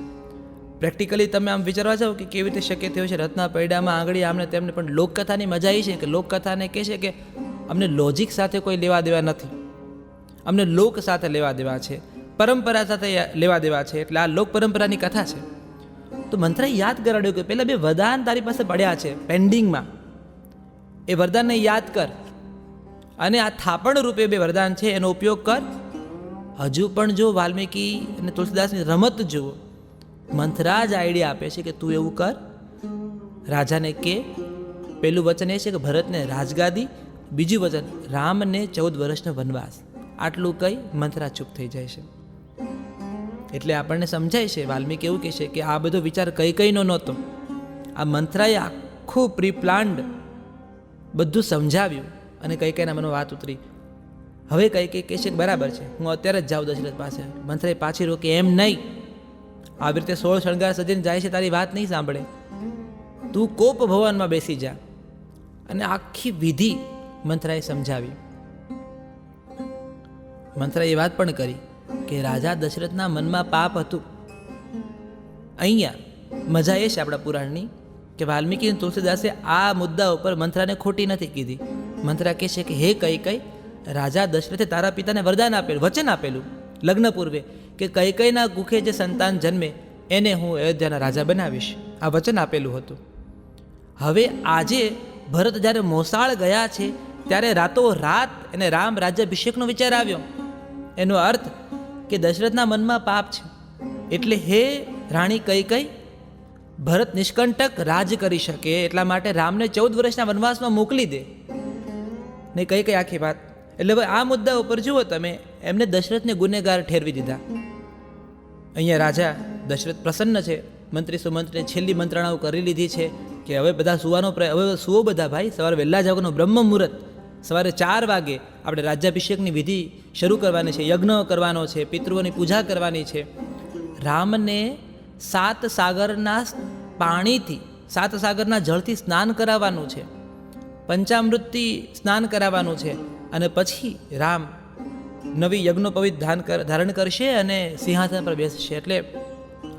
પ્રેક્ટિકલી તમે આમ વિચારવા જાઓ કે કેવી રીતે શક્ય થયું છે, રથના પૈડામાં આંગળી આમને તેમને. પણ લોકકથાની મજા એ છે કે લોકકથાને કહે છે કે અમને લોજિક સાથે કોઈ લેવા દેવા નથી, અમને લોક સાથે લેવા દેવા છે, પરંપરા સાથે લેવા દેવા છે. એટલે આ લોક પરંપરાની કથા છે. તો મંત્રએ યાદ કરાવ્યું કે પહેલાં 2 વરદાન તારી પાસે પડ્યા છે પેન્ડિંગમાં, એ વરદાનને યાદ કર અને આ થાપણ રૂપે 2 વરદાન છે એનો ઉપયોગ કર. હજુ પણ જો વાલ્મીકી અને તુલસીદાસની રમત જુઓ, મંથરા જ આઈડિયા આપે છે કે તું એવું કર, રાજાને કે. પહેલું વચન એ છે કે ભરતને રાજગાદી, બીજું વચન રામને 14 વર્ષનો વનવાસ. આટલું કહી મંથરા ચૂપ થઈ જાય છે. એટલે આપણને સમજાય છે, વાલ્મીકી એવું કહે છે કે આ બધો વિચાર કૈકેયીનો નહોતો, આ મંથરાએ આખું પ્રી પ્લાન્ડ બધું સમજાવ્યું અને કૈકેયીના મનમાં વાત ઉતરી. હવે કઈ કહે છે કે બરાબર છે, હું અત્યારે જ જાઉં દશરથ પાસે. મંથરાએ પાછી રોકી, એમ નહીં, આવી રીતે 16 શણગાર સજીને જાય છે, તારી વાત નહીં સાંભળે. તું કોપ ભવનમાં બેસી જા. અને આખી વિધિ મંથરાએ સમજાવી. મંથરાએ એ વાત પણ કરી કે રાજા દશરથના મનમાં પાપ હતું. અહીંયા મજા એ છે આપણા પુરાણની કે વાલ્મીકી અને તુલસીદાસે આ મુદ્દા ઉપર મંથરાને ખોટી નથી કીધી. મંથરા કહે છે કે હે કઈ રાજા દશરથે તારા પિતાને વરદાન આપેલું, વચન આપેલું લગ્ન પૂર્વે કે કૈકેયીના કુખે જે સંતાન જન્મે એને હું અયોધ્યાના રાજા બનાવીશ. આ વચન આપેલું હતું. હવે આજે ભરત જ્યારે મોસાળ ગયા છે ત્યારે રાતોરાત એને રામ રાજ્યાભિષેકનો વિચાર આવ્યો. એનો અર્થ કે દશરથના મનમાં પાપ છે, એટલે હે રાણી કૈકેયી, ભરત નિષ્કંટક રાજ કરી શકે એટલા માટે રામને 14 વર્ષના વનવાસમાં મોકલી દે. ને કઈ આખી વાત. એટલે હવે આ મુદ્દા ઉપર જુઓ તમે, એમને દશરથને ગુનેગાર ઠેરવી દીધા. અહીંયા રાજા દશરથ પ્રસન્ન છે. મંત્રી સુમંત્રીને છેલ્લી મંત્રણાઓ કરી લીધી છે કે હવે બધા સુવાનો હવે સુવો બધા ભાઈ, સવારે વહેલા જાગવાનું બ્રહ્મ મુહૂર્ત, સવારે 4 વાગે આપણે રાજ્યાભિષેકની વિધિ શરૂ કરવાની છે, યજ્ઞ કરવાનો છે, પિતૃઓની પૂજા કરવાની છે. રામને 7 સાગરના પાણીથી, 7 સાગરના જળથી સ્નાન કરાવવાનું છે, પંચામૃતથી સ્નાન કરાવવાનું છે. અને પછી રામ નવી યજ્ઞોપવિત ધારણ કરશે અને સિંહાસન પર બેસશે. એટલે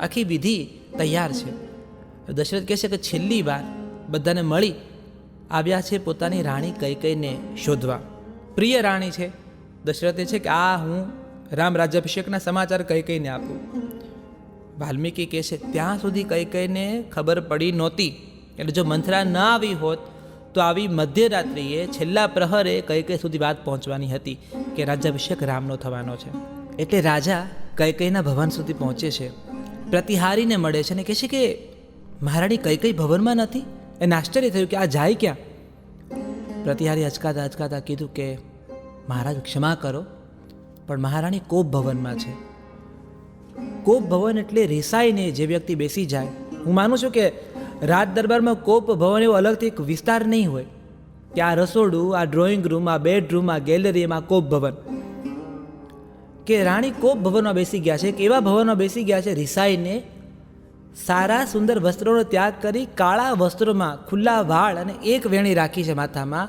આખી વિધિ તૈયાર છે. દશરથ કહે છે કે છેલ્લી વાર બધાને મળી આવ્યા છે પોતાની રાણી કૈકેયીને શોધવા. પ્રિય રાણી છે. દશરથે છે કે આ હું રામ રાજ્યાભિષેકના સમાચાર કૈકેયીને આપું. વાલ્મીકી કહે છે ત્યાં સુધી કૈકેયીને ખબર પડી નહોતી. એટલે જો મંથરા ન આવી હોત તો આવી મધ્યરાત્રિએ છેલ્લા પ્રહરે કૈકેયી સુધી વાત પહોંચવાની હતી કે રાજ્યાભિષેક રામનો થવાનો છે. એટલે રાજા કૈકેયીના ભવન સુધી પહોંચે છે, પ્રતિહારીને મળે છે અને કહે છે કે મહારાણી કૈકેયી ભવનમાં નથી. એને આશ્ચર્ય થયું કે આ જાય ક્યાં. પ્રતિહારી અચકાતા કીધું કે મહારાજ ક્ષમા કરો, પણ મહારાણી કોપ ભવનમાં છે. કોપ ભવન એટલે રિસાઈને જે વ્યક્તિ બેસી જાય. હું માનું છું કે રાજ દરબારમાં કોપ ભવન એવો અલગથી એક વિસ્તાર નહીં હોય કે આ રસોડું, આ ડ્રોઈંગ રૂમ, આ બેડરૂમ, આ ગેલેરી, એમાં કોપ ભવન. કે રાણી કોપ ભવનમાં બેસી ગયા છે, કે એવા ભવનમાં બેસી ગયા છે રિસાઈને, સારા સુંદર વસ્ત્રોનો ત્યાગ કરી કાળા વસ્ત્રોમાં ખુલ્લા વાળ અને એક વેણી રાખી છે માથામાં,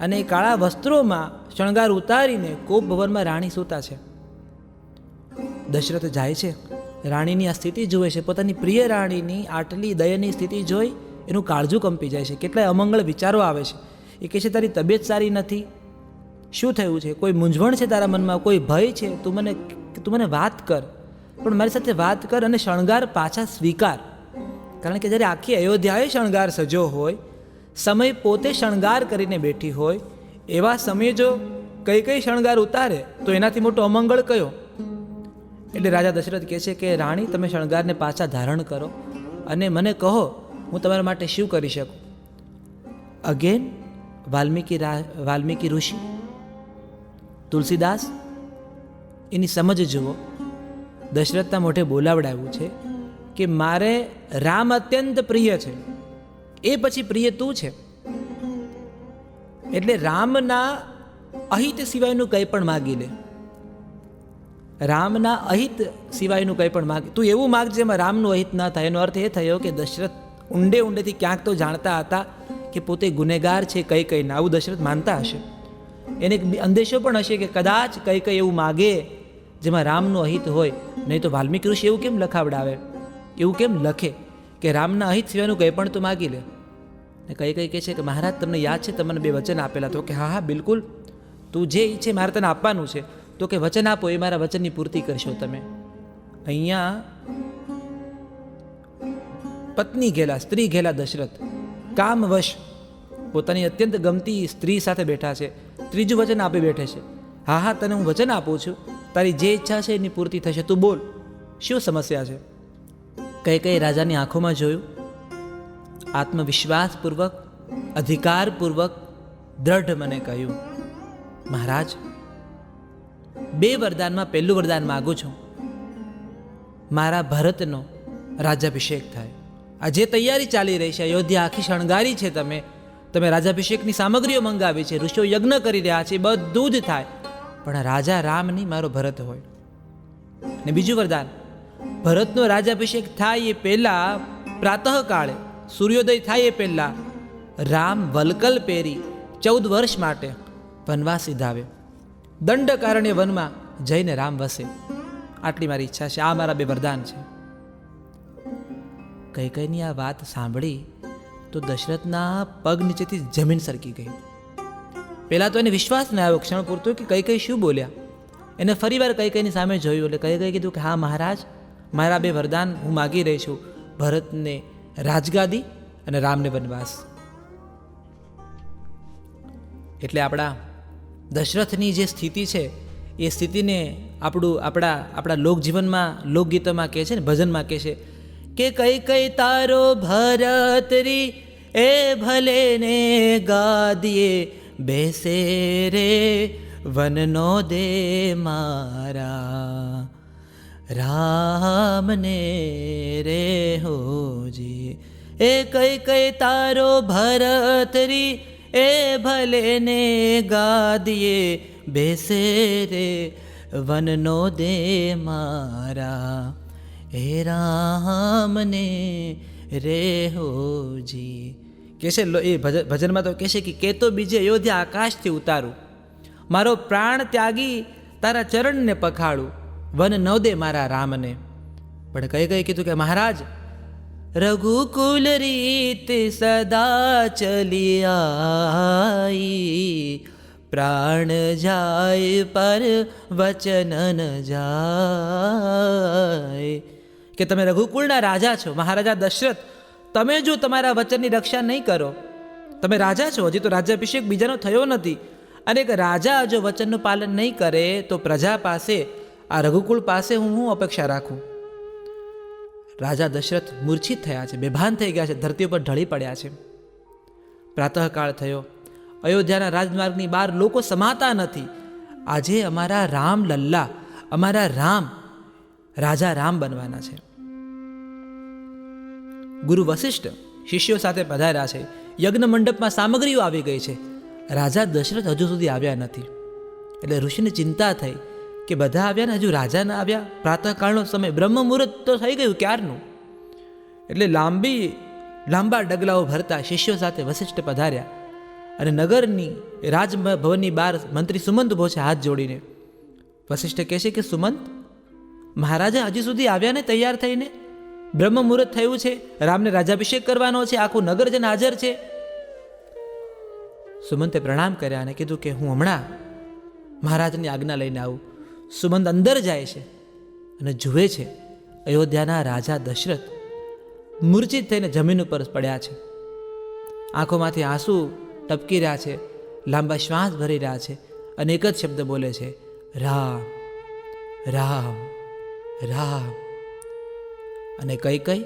અને એ કાળા વસ્ત્રોમાં શણગાર ઉતારીને કોપ ભવનમાં રાણી સૂતા છે. દશરથ જાય છે, રાણીની આ સ્થિતિ જુએ છે. પોતાની પ્રિય રાણીની આટલી દયનીય સ્થિતિ જોઈ એનું કાળજું કંપી જાય છે. કેટલાય અમંગળ વિચારો આવે છે. એ કહે છે તારી તબિયત સારી નથી, શું થયું છે, કોઈ મૂંઝવણ છે તારા મનમાં, કોઈ ભય છે, તું મને વાત કર, પણ મારી સાથે વાત કર અને શણગાર પાછા સ્વીકાર. કારણ કે જ્યારે આખી અયોધ્યાએ શણગાર સજ્યો હોય, સમય પોતે શણગાર કરીને બેઠી હોય, એવા સમયે જો કઈ શણગાર ઉતારે તો એનાથી મોટો અમંગળ કયો. એટલે રાજા દશરથ કહે છે કે રાણી તમે શણગારને પાછા ધારણ કરો અને મને કહો હું તમારા માટે શું કરી શકું. અગેન વાલ્મીકી ઋષિ, તુલસીદાસ, એની સમજ જુઓ. દશરથના મોઢે બોલાવડાવ્યું છે કે મારે રામ અત્યંત પ્રિય છે, એ પછી પ્રિય તું છે. એટલે રામના અહિત સિવાયનું કંઈ પણ માગી લે. રામના અહિત સિવાયનું કંઈ પણ માગ, તું એવું માગ જેમાં રામનું અહિત ના થાય. એનો અર્થ એ થયો કે દશરથ ઊંડેથી ક્યાંક તો જાણતા હતા કે પોતે ગુનેગાર છે કૈકેયીના. આવું દશરથ માનતા હશે. એને એક અંદેશો પણ હશે કે કદાચ કૈકેયી એવું માગે જેમાં રામનું અહિત હોય. નહીં તો વાલ્મીકી ઋષિ એવું કેમ લખાવડાવે, એવું કેમ લખે કે રામના અહિત સિવાયનું કંઈ પણ તું માગી લે. ને કૈકેયી કહે છે કે મહારાજ તમને યાદ છે તમને 2 વચન આપેલા. તો કે હા બિલકુલ, તું જે ઈચ્છે મારે તને આપવાનું છે. તો કે વચન આપો, એ મારા વચનની પૂર્તિ કરશો તમે. અહીંયા પત્ની ઘેલા, સ્ત્રી ઘેલા દશરથ કામવશ પોતાની અત્યંત ગમતી સ્ત્રી સાથે બેઠા છે. ત્રીજું વચન આપી બેઠે છે. હા તને હું વચન આપું છું, તારી જે ઈચ્છા છે એની પૂર્તિ થશે, તું બોલ શું સમસ્યા છે. કૈકેયી રાજાની આંખોમાં જોયું, આત્મવિશ્વાસપૂર્વક, અધિકારપૂર્વક, દ્રઢ મને કહ્યું, મહારાજ 2 વરદાનમાં પહેલું વરદાન માગું છું, મારા ભરતનો રાજ્યાભિષેક થાય. આ જે તૈયારી ચાલી રહી છે, અયોધ્યા આખી શણગારી છે, તમે રાજ્યાભિષેકની સામગ્રીઓ મંગાવી છે, ઋષિઓ યજ્ઞ કરી રહ્યા છે, બધું જ થાય, પણ રાજા રામ નહીં, મારો ભરત હોય. ને બીજું વરદાન, ભરતનો રાજ્યાભિષેક થાય એ પહેલા પ્રાતઃકાળે સૂર્યોદય થાય એ પહેલા રામ વલકલ પહેરી 14 વર્ષ માટે વનવાસ સીધાવે. દંડકારણ્ય વનમાં જઈને રામ વસે. આટલી મારી ઈચ્છા છે, આ મારા 2 વરદાન છે. કૈકેયીની આ વાત સાંભળી તો દશરથના પગ નીચેથી જમીન સરકી ગઈ. પહેલાં તો એને વિશ્વાસ ન આવ્યો ક્ષણ પૂરતો કે કૈકેયી શું બોલ્યા. એને ફરીવાર કૈકેયીની સામે જોયું એટલે કૈકેયીએ કીધું કે હા મહારાજ, મારા 2 વરદાન હું માગી રહી છું, ભરતને રાજગાદી અને રામને વનવાસ. એટલે આપણા દશરથની જે સ્થિતિ છે એ સ્થિતિને આપણા લોકજીવનમાં, લોકગીતોમાં કહે છે ને, ભજનમાં કહે છે કે કૈકેયી તારો ભરતરી એ ભલે ને ગાદીએ બેસે રે વનનો દે મારા રામને રે હોજી. એ કૈકેયી તારો ભરતરી એ ભલે ને ગાદીએ બેસે રે વનનો દે મારા હે રામને રે હોજી. કે છે એ ભજનમાં તો કહેશે કે તો બીજે અયોધ્યા આકાશથી ઉતારું, મારો પ્રાણ ત્યાગી તારા ચરણને પખાડું, વન ન દે મારા રામને. પણ કૈકેયી કીધું કે મહારાજ, રઘુકુલ રીત સદા ચલી આઈ, પ્રાણ જાય પર વચન ન જાય. કે તમે રઘુકુળના રાજા છો, મહારાજા દશરથ, તમે જો તમારા વચનની રક્ષા નહીં કરો, તમે રાજા છો, હજી તો રાજ્યાભિષેક બીજાનો થયો નથી, અને એક રાજા જો વચનનું પાલન નહીં કરે તો પ્રજા પાસે, આ રઘુકુળ પાસે હું અપેક્ષા રાખું. રાજા દશરથ મૂર્છિત થયા છે, બેભાન થઈ ગયા છે, ધરતી ઉપર ઢળી પડ્યા છે. પ્રાતઃકાળ થયો, અયોધ્યાના રાજમાર્ગની બહાર લોકો સમાતા નથી. આજે અમારા રામ લલ્લા, અમારા રામ રાજા રામ બનવાના છે. ગુરુ વશિષ્ઠ શિષ્યો સાથે પધાર્યા છે. યજ્ઞ મંડપમાં સામગ્રીઓ આવી ગઈ છે. રાજા દશરથ હજુ સુધી આવ્યા નથી. એટલે ઋષિને ચિંતા થઈ કે બધા આવ્યા ને હજુ રાજા ના આવ્યા. પ્રાતઃકાળનો સમય, બ્રહ્મ મુહૂર્ત તો થઈ ગયું ક્યારનું. એટલે લાંબા ડગલાઓ ભરતા શિષ્યો સાથે વશિષ્ઠ પધાર્યા અને નગરની રાજભવનની બહાર મંત્રી સુમંત ઉભો છે હાથ જોડીને. વશિષ્ઠ કહે છે કે સુમંત, મહારાજા હજી સુધી આવ્યા ને તૈયાર થઈને? બ્રહ્મ મુહૂર્ત થયું છે, રામને રાજ્યાભિષેક કરવાનો છે, આખું નગરજન હાજર છે. સુમંતે પ્રણામ કર્યા અને કીધું કે હું હમણાં મહારાજની આજ્ઞા લઈને આવું. સુમંત અંદર જાય છે અને જુએ છે અયોધ્યાના રાજા દશરથ મૂર્છિત થઈને જમીન ઉપર પડ્યા છે. આંખોમાંથી આંસુ ટપકી રહ્યા છે, લાંબા શ્વાસ ભરી રહ્યા છે અને એક જ શબ્દ બોલે છે, રામ રામ રામ. અને કૈકેયી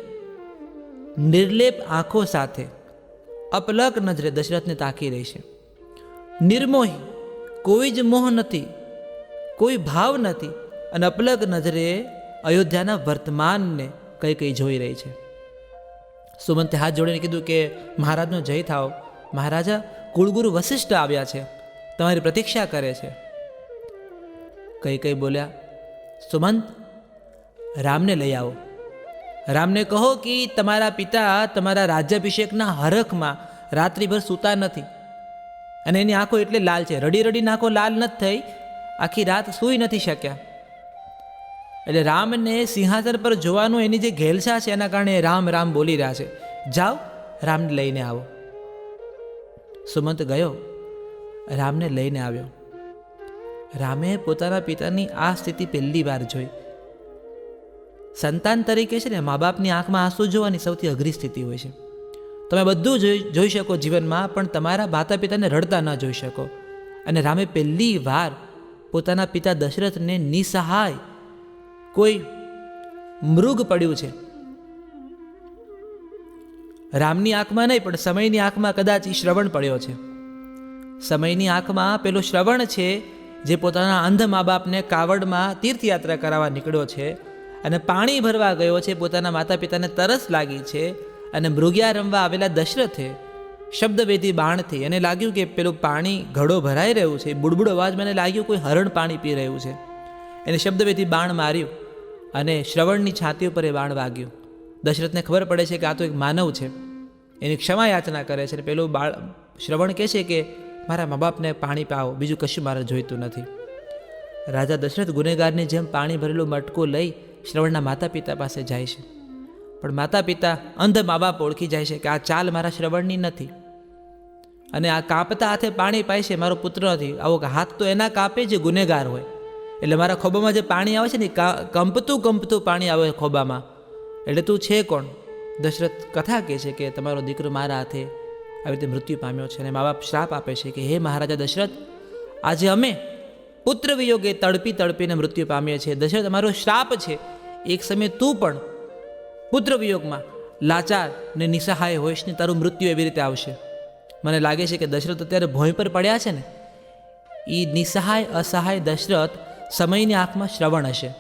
નિર્લેપ આંખો સાથે અપલક નજરે દશરથને તાકી રહી છે. નિર્મોહી, કોઈ જ મોહ નથી, કોઈ ભાવ નથી, અને અપલક નજરે અયોધ્યાના વર્તમાનને કૈકેયી જોઈ રહી છે. સુમંતે હાથ જોડીને કીધું કે મહારાજનો જય થાઓ. મહારાજા, કુળગુરુ વશિષ્ઠ આવ્યા છે, તમારી પ્રતીક્ષા કરે છે. કૈકેયી બોલ્યા, સુમંત, રામને લઈ આવો. રામને કહો કે તમારા પિતા તમારા રાજ્યાભિષેકના હરખમાં રાત્રિભર સૂતા નથી અને એની આંખો એટલે લાલ છે. રડી રડીને આંખો લાલ નથી થઈ, આખી રાત સૂઈ નથી શક્યા. એટલે રામને સિંહાસન પર જોવાનું એની જે ઘેલસા છે એના કારણે રામ રામ બોલી રહ્યા છે. જાઓ, રામને લઈને આવો. સુમંત ગયો, રામને લઈને આવ્યો. રામે પોતાના પિતાની આ સ્થિતિ પહેલી વાર જોઈ. સંતાન તરીકે છે ને, મા બાપની આંખમાં આંસુ જોવાની સૌથી અઘરી સ્થિતિ હોય છે. તમે બધું જોઈ શકો જીવનમાં, પણ તમારા માતા પિતાને રડતા ન જોઈ શકો. અને રામે પહેલી વાર પોતાના પિતા દશરથને નિસહાય, કોઈ મૃગ પડ્યું છે. રામની આંખમાં નહીં પણ સમયની આંખમાં કદાચ એ શ્રવણ પડ્યો છે. સમયની આંખમાં પેલો શ્રવણ છે જે પોતાના અંધ મા બાપને કાવડમાં તીર્થયાત્રા કરાવવા નીકળ્યો છે અને પાણી ભરવા ગયો છે. પોતાના માતા પિતાને તરસ લાગી છે અને મૃગિયા રમવા આવેલા દશરથે શબ્દવેધી બાણથી એને લાગ્યું કે પેલું પાણી ઘડો ભરાઈ રહ્યું છે, બુડબુડ અવાજમાં એને લાગ્યું કોઈ હરણ પાણી પી રહ્યું છે. એને શબ્દવેધી બાણ માર્યું અને શ્રવણની છાતી ઉપર એ બાણ વાગ્યું. દશરથને ખબર પડે છે કે આ તો એક માનવ છે, એની ક્ષમા યાચના કરે છે. અને પેલું શ્રવણ કહે છે કે મારા મા બાપને પાણી પાવો, બીજું કશું મારે જોઈતું નથી. રાજા દશરથ ગુનેગારની જેમ પાણી ભરેલું મટકું લઈ શ્રવણના માતા પિતા પાસે જાય છે. પણ માતા પિતા અંધ મા બાપ ઓળખી જાય છે કે આ ચાલ મારા શ્રવણની નથી, અને આ કાપતા હાથે પાણી પાય છે મારો પુત્ર નથી. આવો હાથ તો એના કાપે જે ગુનેગાર હોય. એટલે મારા ખોબામાં જે પાણી આવે છે ને, કંપતું કંપતું પાણી આવે ખોબામાં, એટલે તું છે કોણ? દશરથ કથા કહે છે કે તમારો દીકરો મારા હાથે આવી રીતે મૃત્યુ પામ્યો છે. અને મા બાપ શ્રાપ આપે છે કે હે મહારાજા દશરથ, આજે અમે પુત્ર વિયોગે તડપી તડપીને મૃત્યુ પામીએ છીએ. દશરથ, અમારો શ્રાપ છે, એક સમય તું પણ પુત્ર વિયોગમાં લાચાર ને નિસહાય હોઈશ ને તારું મૃત્યુ એવી રીતે આવશે. મને લાગે છે કે દશરથ અત્યારે ભોંય પર પડ્યા છે ને, એ નિસહાય અસહાય દશરથ સમયની આંખમાં શ્રવણ હશે.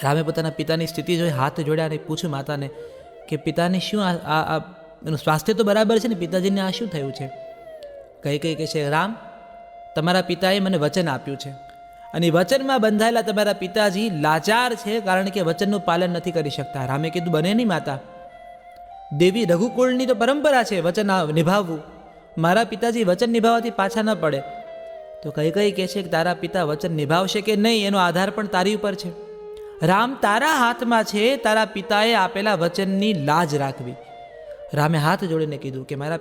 રામે પોતાના પિતાની સ્થિતિ જોઈ હાથ જોડ્યા અને પૂછ્યું માતાને કે પિતાને શું એનું સ્વાસ્થ્ય તો બરાબર છે ને, પિતાજીને આ શું થયું છે? કઈ કહે છે, રામ, તમારા પિતાએ મને વચન આપ્યું છે, અને વચનમાં બંધાયેલા તમારા પિતાજી લાચાર છે, કારણ કે વચનનું પાલન નથી કરી શકતા. રામે કીધું, બને નહીં માતા, દેવી રઘુકુળની તો પરંપરા છે વચન નિભાવવું. મારા પિતાજી વચન નિભાવવાથી પાછા ન પડે. તો કઈ કહે છે કે તારા પિતા વચન નિભાવશે કે નહીં એનો આધાર પણ તારી ઉપર છે. રામ, તારા હાથમાં છે તારા પિતાએ આપેલા વચનની લાજ રાખવી. રામે હાથ જોડીને કીધું કે મારા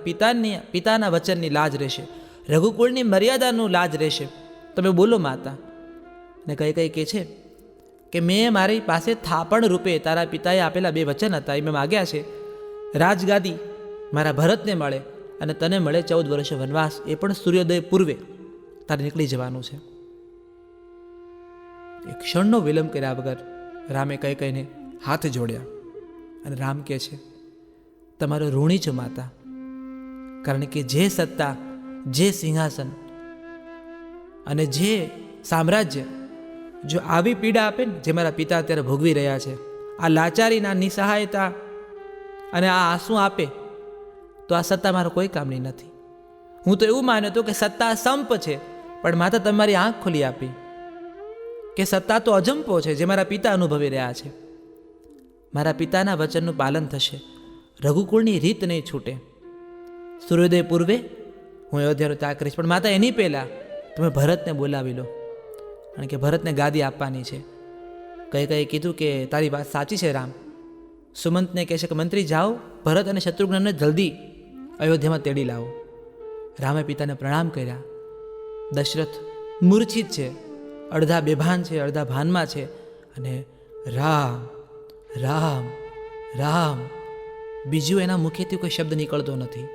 પિતાના વચનની લાજ રહેશે, રઘુકુળની મર્યાદાનું લાજ રહેશે. તમે બોલો માતા. ને કઈ કહે છે કે મેં મારી પાસે થાપણ રૂપે તારા પિતાએ આપેલા 2 વચન હતા, એ મેં માગ્યા છે. રાજગાદી મારા ભરતને મળે અને તને મળે 14 વર્ષ વનવાસ, એ પણ સૂર્યોદય પૂર્વે તારે નીકળી જવાનું છે. એક ક્ષણનો વિલંબ કર્યા વગર રામે કહીને હાથ જોડ્યા અને રામ કહે છે, તમારો ઋણી છું માતા, કારણ કે જે સત્તા, જે સિંહાસન અને જે સામ્રાજ્ય જો આવી પીડા આપે ને જે મારા પિતા અત્યારે ભોગવી રહ્યા છે, આ લાચારીના નિસહાયતા અને આ આંસુ આપે, તો આ સત્તા મારો કોઈ કામની નથી. હું તો એવું માન્યો હતો કે સત્તા સંપ છે, પણ માતા તમારી આંખ ખોલી આપી કે સત્તા તો અજંપો છે જે મારા પિતા અનુભવી રહ્યા છે. મારા પિતાના વચનનું પાલન થશે, રઘુકુળની રીત નહીં છૂટે. સૂર્યોદય પૂર્વે હું અયોધ્યાનો ત્યાગ કરીશ, પણ માતા એની પહેલાં તમે ભરતને બોલાવી લો, કારણ કે ભરતને ગાદી આપવાની છે. કઈ કીધું કે તારી વાત સાચી છે રામ. સુમંતને કહે છે કે મંત્રી જાઓ, ભરત અને શત્રુઘ્નને જલ્દી અયોધ્યામાં તેડી લાવો. રામે પિતાને પ્રણામ કર્યા. દશરથ મૂર્છિત છે, અડધા બેભાન છે, અડધા ભાનમાં છે, અને રામ રામ રામ બીજું એના મુખેથી કોઈ શબ્દ નીકળતો નથી.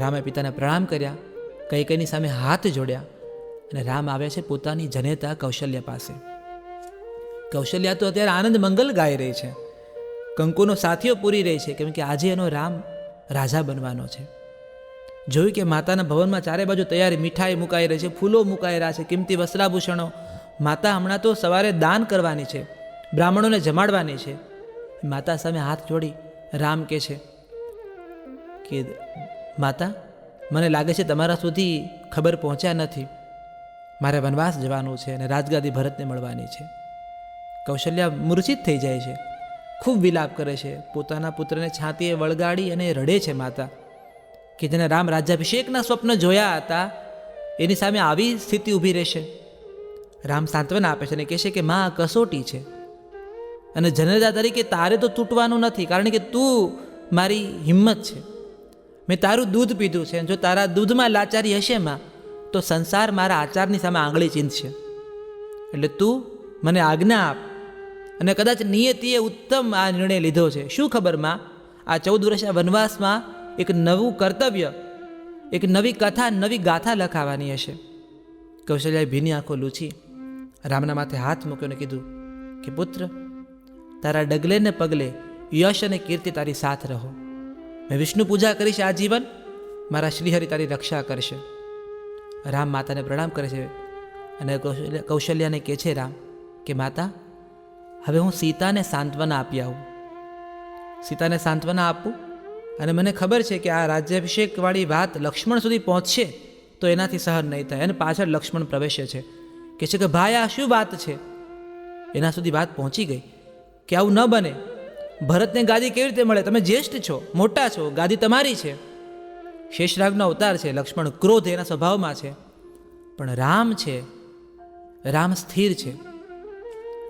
રામે પિતાને પ્રણામ કર્યા, કઈની સામે હાથ જોડ્યા, અને રામ આવ્યા છે પોતાની જનેતા કૌશલ્યા પાસે. કૌશલ્યા તો અત્યારે આનંદ મંગલ ગાઈ રહી છે, કંકુનો સાથીઓ પૂરી રહી છે, કેમ કે આજે એનો રામ રાજા બનવાનો છે. જોયું કે માતાના ભવનમાં ચારે બાજુ તૈયારી, મીઠાઈ મુકાઈ રહી છે, ફૂલો મુકાઈ રહ્યા છે, કિંમતી વસ્ત્રાભૂષણો. માતા હમણાં તો સવારે દાન કરવાની છે, બ્રાહ્મણોને જમાડવાની છે. માતા સામે હાથ જોડી રામ કહે છે કે માતા, મને લાગે છે તમારા સુધી ખબર પહોંચ્યા નથી, મારે વનવાસ જવાનું છે અને રાજગાદી ભરતને મળવાની છે. કૌશલ્યા મૂર્છિત થઈ જાય છે, ખૂબ વિલાપ કરે છે, પોતાના પુત્રને છાતીએ વળગાડી અને રડે છે. માતા કે જેને રામ રાજ્યાભિષેકના સ્વપ્ન જોયા હતા એની સામે આવી સ્થિતિ ઊભી રહેશે. રામ સાંત્વના આપે છે અને કહે છે કે માં, આ કસોટી છે, અને જનતા તરીકે તારે તો તૂટવાનું નથી, કારણ કે તું મારી હિંમત છે. મેં તારું દૂધ પીધું છે, જો તારા દૂધમાં લાચારી હશે માં, તો સંસાર મારા આચારની સામે આંગળી ચીંધશે. એટલે તું મને આજ્ઞા આપ. અને કદાચ નિયતિએ ઉત્તમ આ નિર્ણય લીધો છે. શું ખબર માં, આ 14 વર્ષના વનવાસમાં એક નવું કર્તવ્ય, એક નવી કથા, નવી ગાથા લખાવાની હશે. કૌશલ્યાએ ભીની આંખો લૂછી રામના માથે હાથ મૂક્યો અને કીધું કે પુત્ર, તારા ડગલે ને પગલે યશ અને કીર્તિ તારી સાથ રહો. મેં વિષ્ણુ પૂજા કરીશ આજીવન, મારા શ્રીહરિ તારી રક્ષા કરશે. રામ માતાને પ્રણામ કરે છે અને કૌશલ્યાને કહે છે રામ કે માતા, હવે હું સીતાને સાંત્વના આપી આવું. સીતાને સાંત્વના આપું અને મને ખબર છે કે આ રાજ્યાભિષેકવાળી વાત લક્ષ્મણ સુધી પહોંચશે તો એનાથી સહન નહીં થાય. અને પાછળ લક્ષ્મણ પ્રવેશે છે, કહે છે કે ભાઈ આ શું વાત છે. એના સુધી વાત પહોંચી ગઈ કે આવું ન બને. ભરતને ગાદી કેવી રીતે મળે? તમે જ્યેષ્ઠ છો, મોટા છો, ગાદી તમારી છે. શેષરાગનો અવતાર છે. લક્ષ્મણ ક્રોધ એના સ્વભાવમાં છે, પણ રામ છે, રામ સ્થિર છે.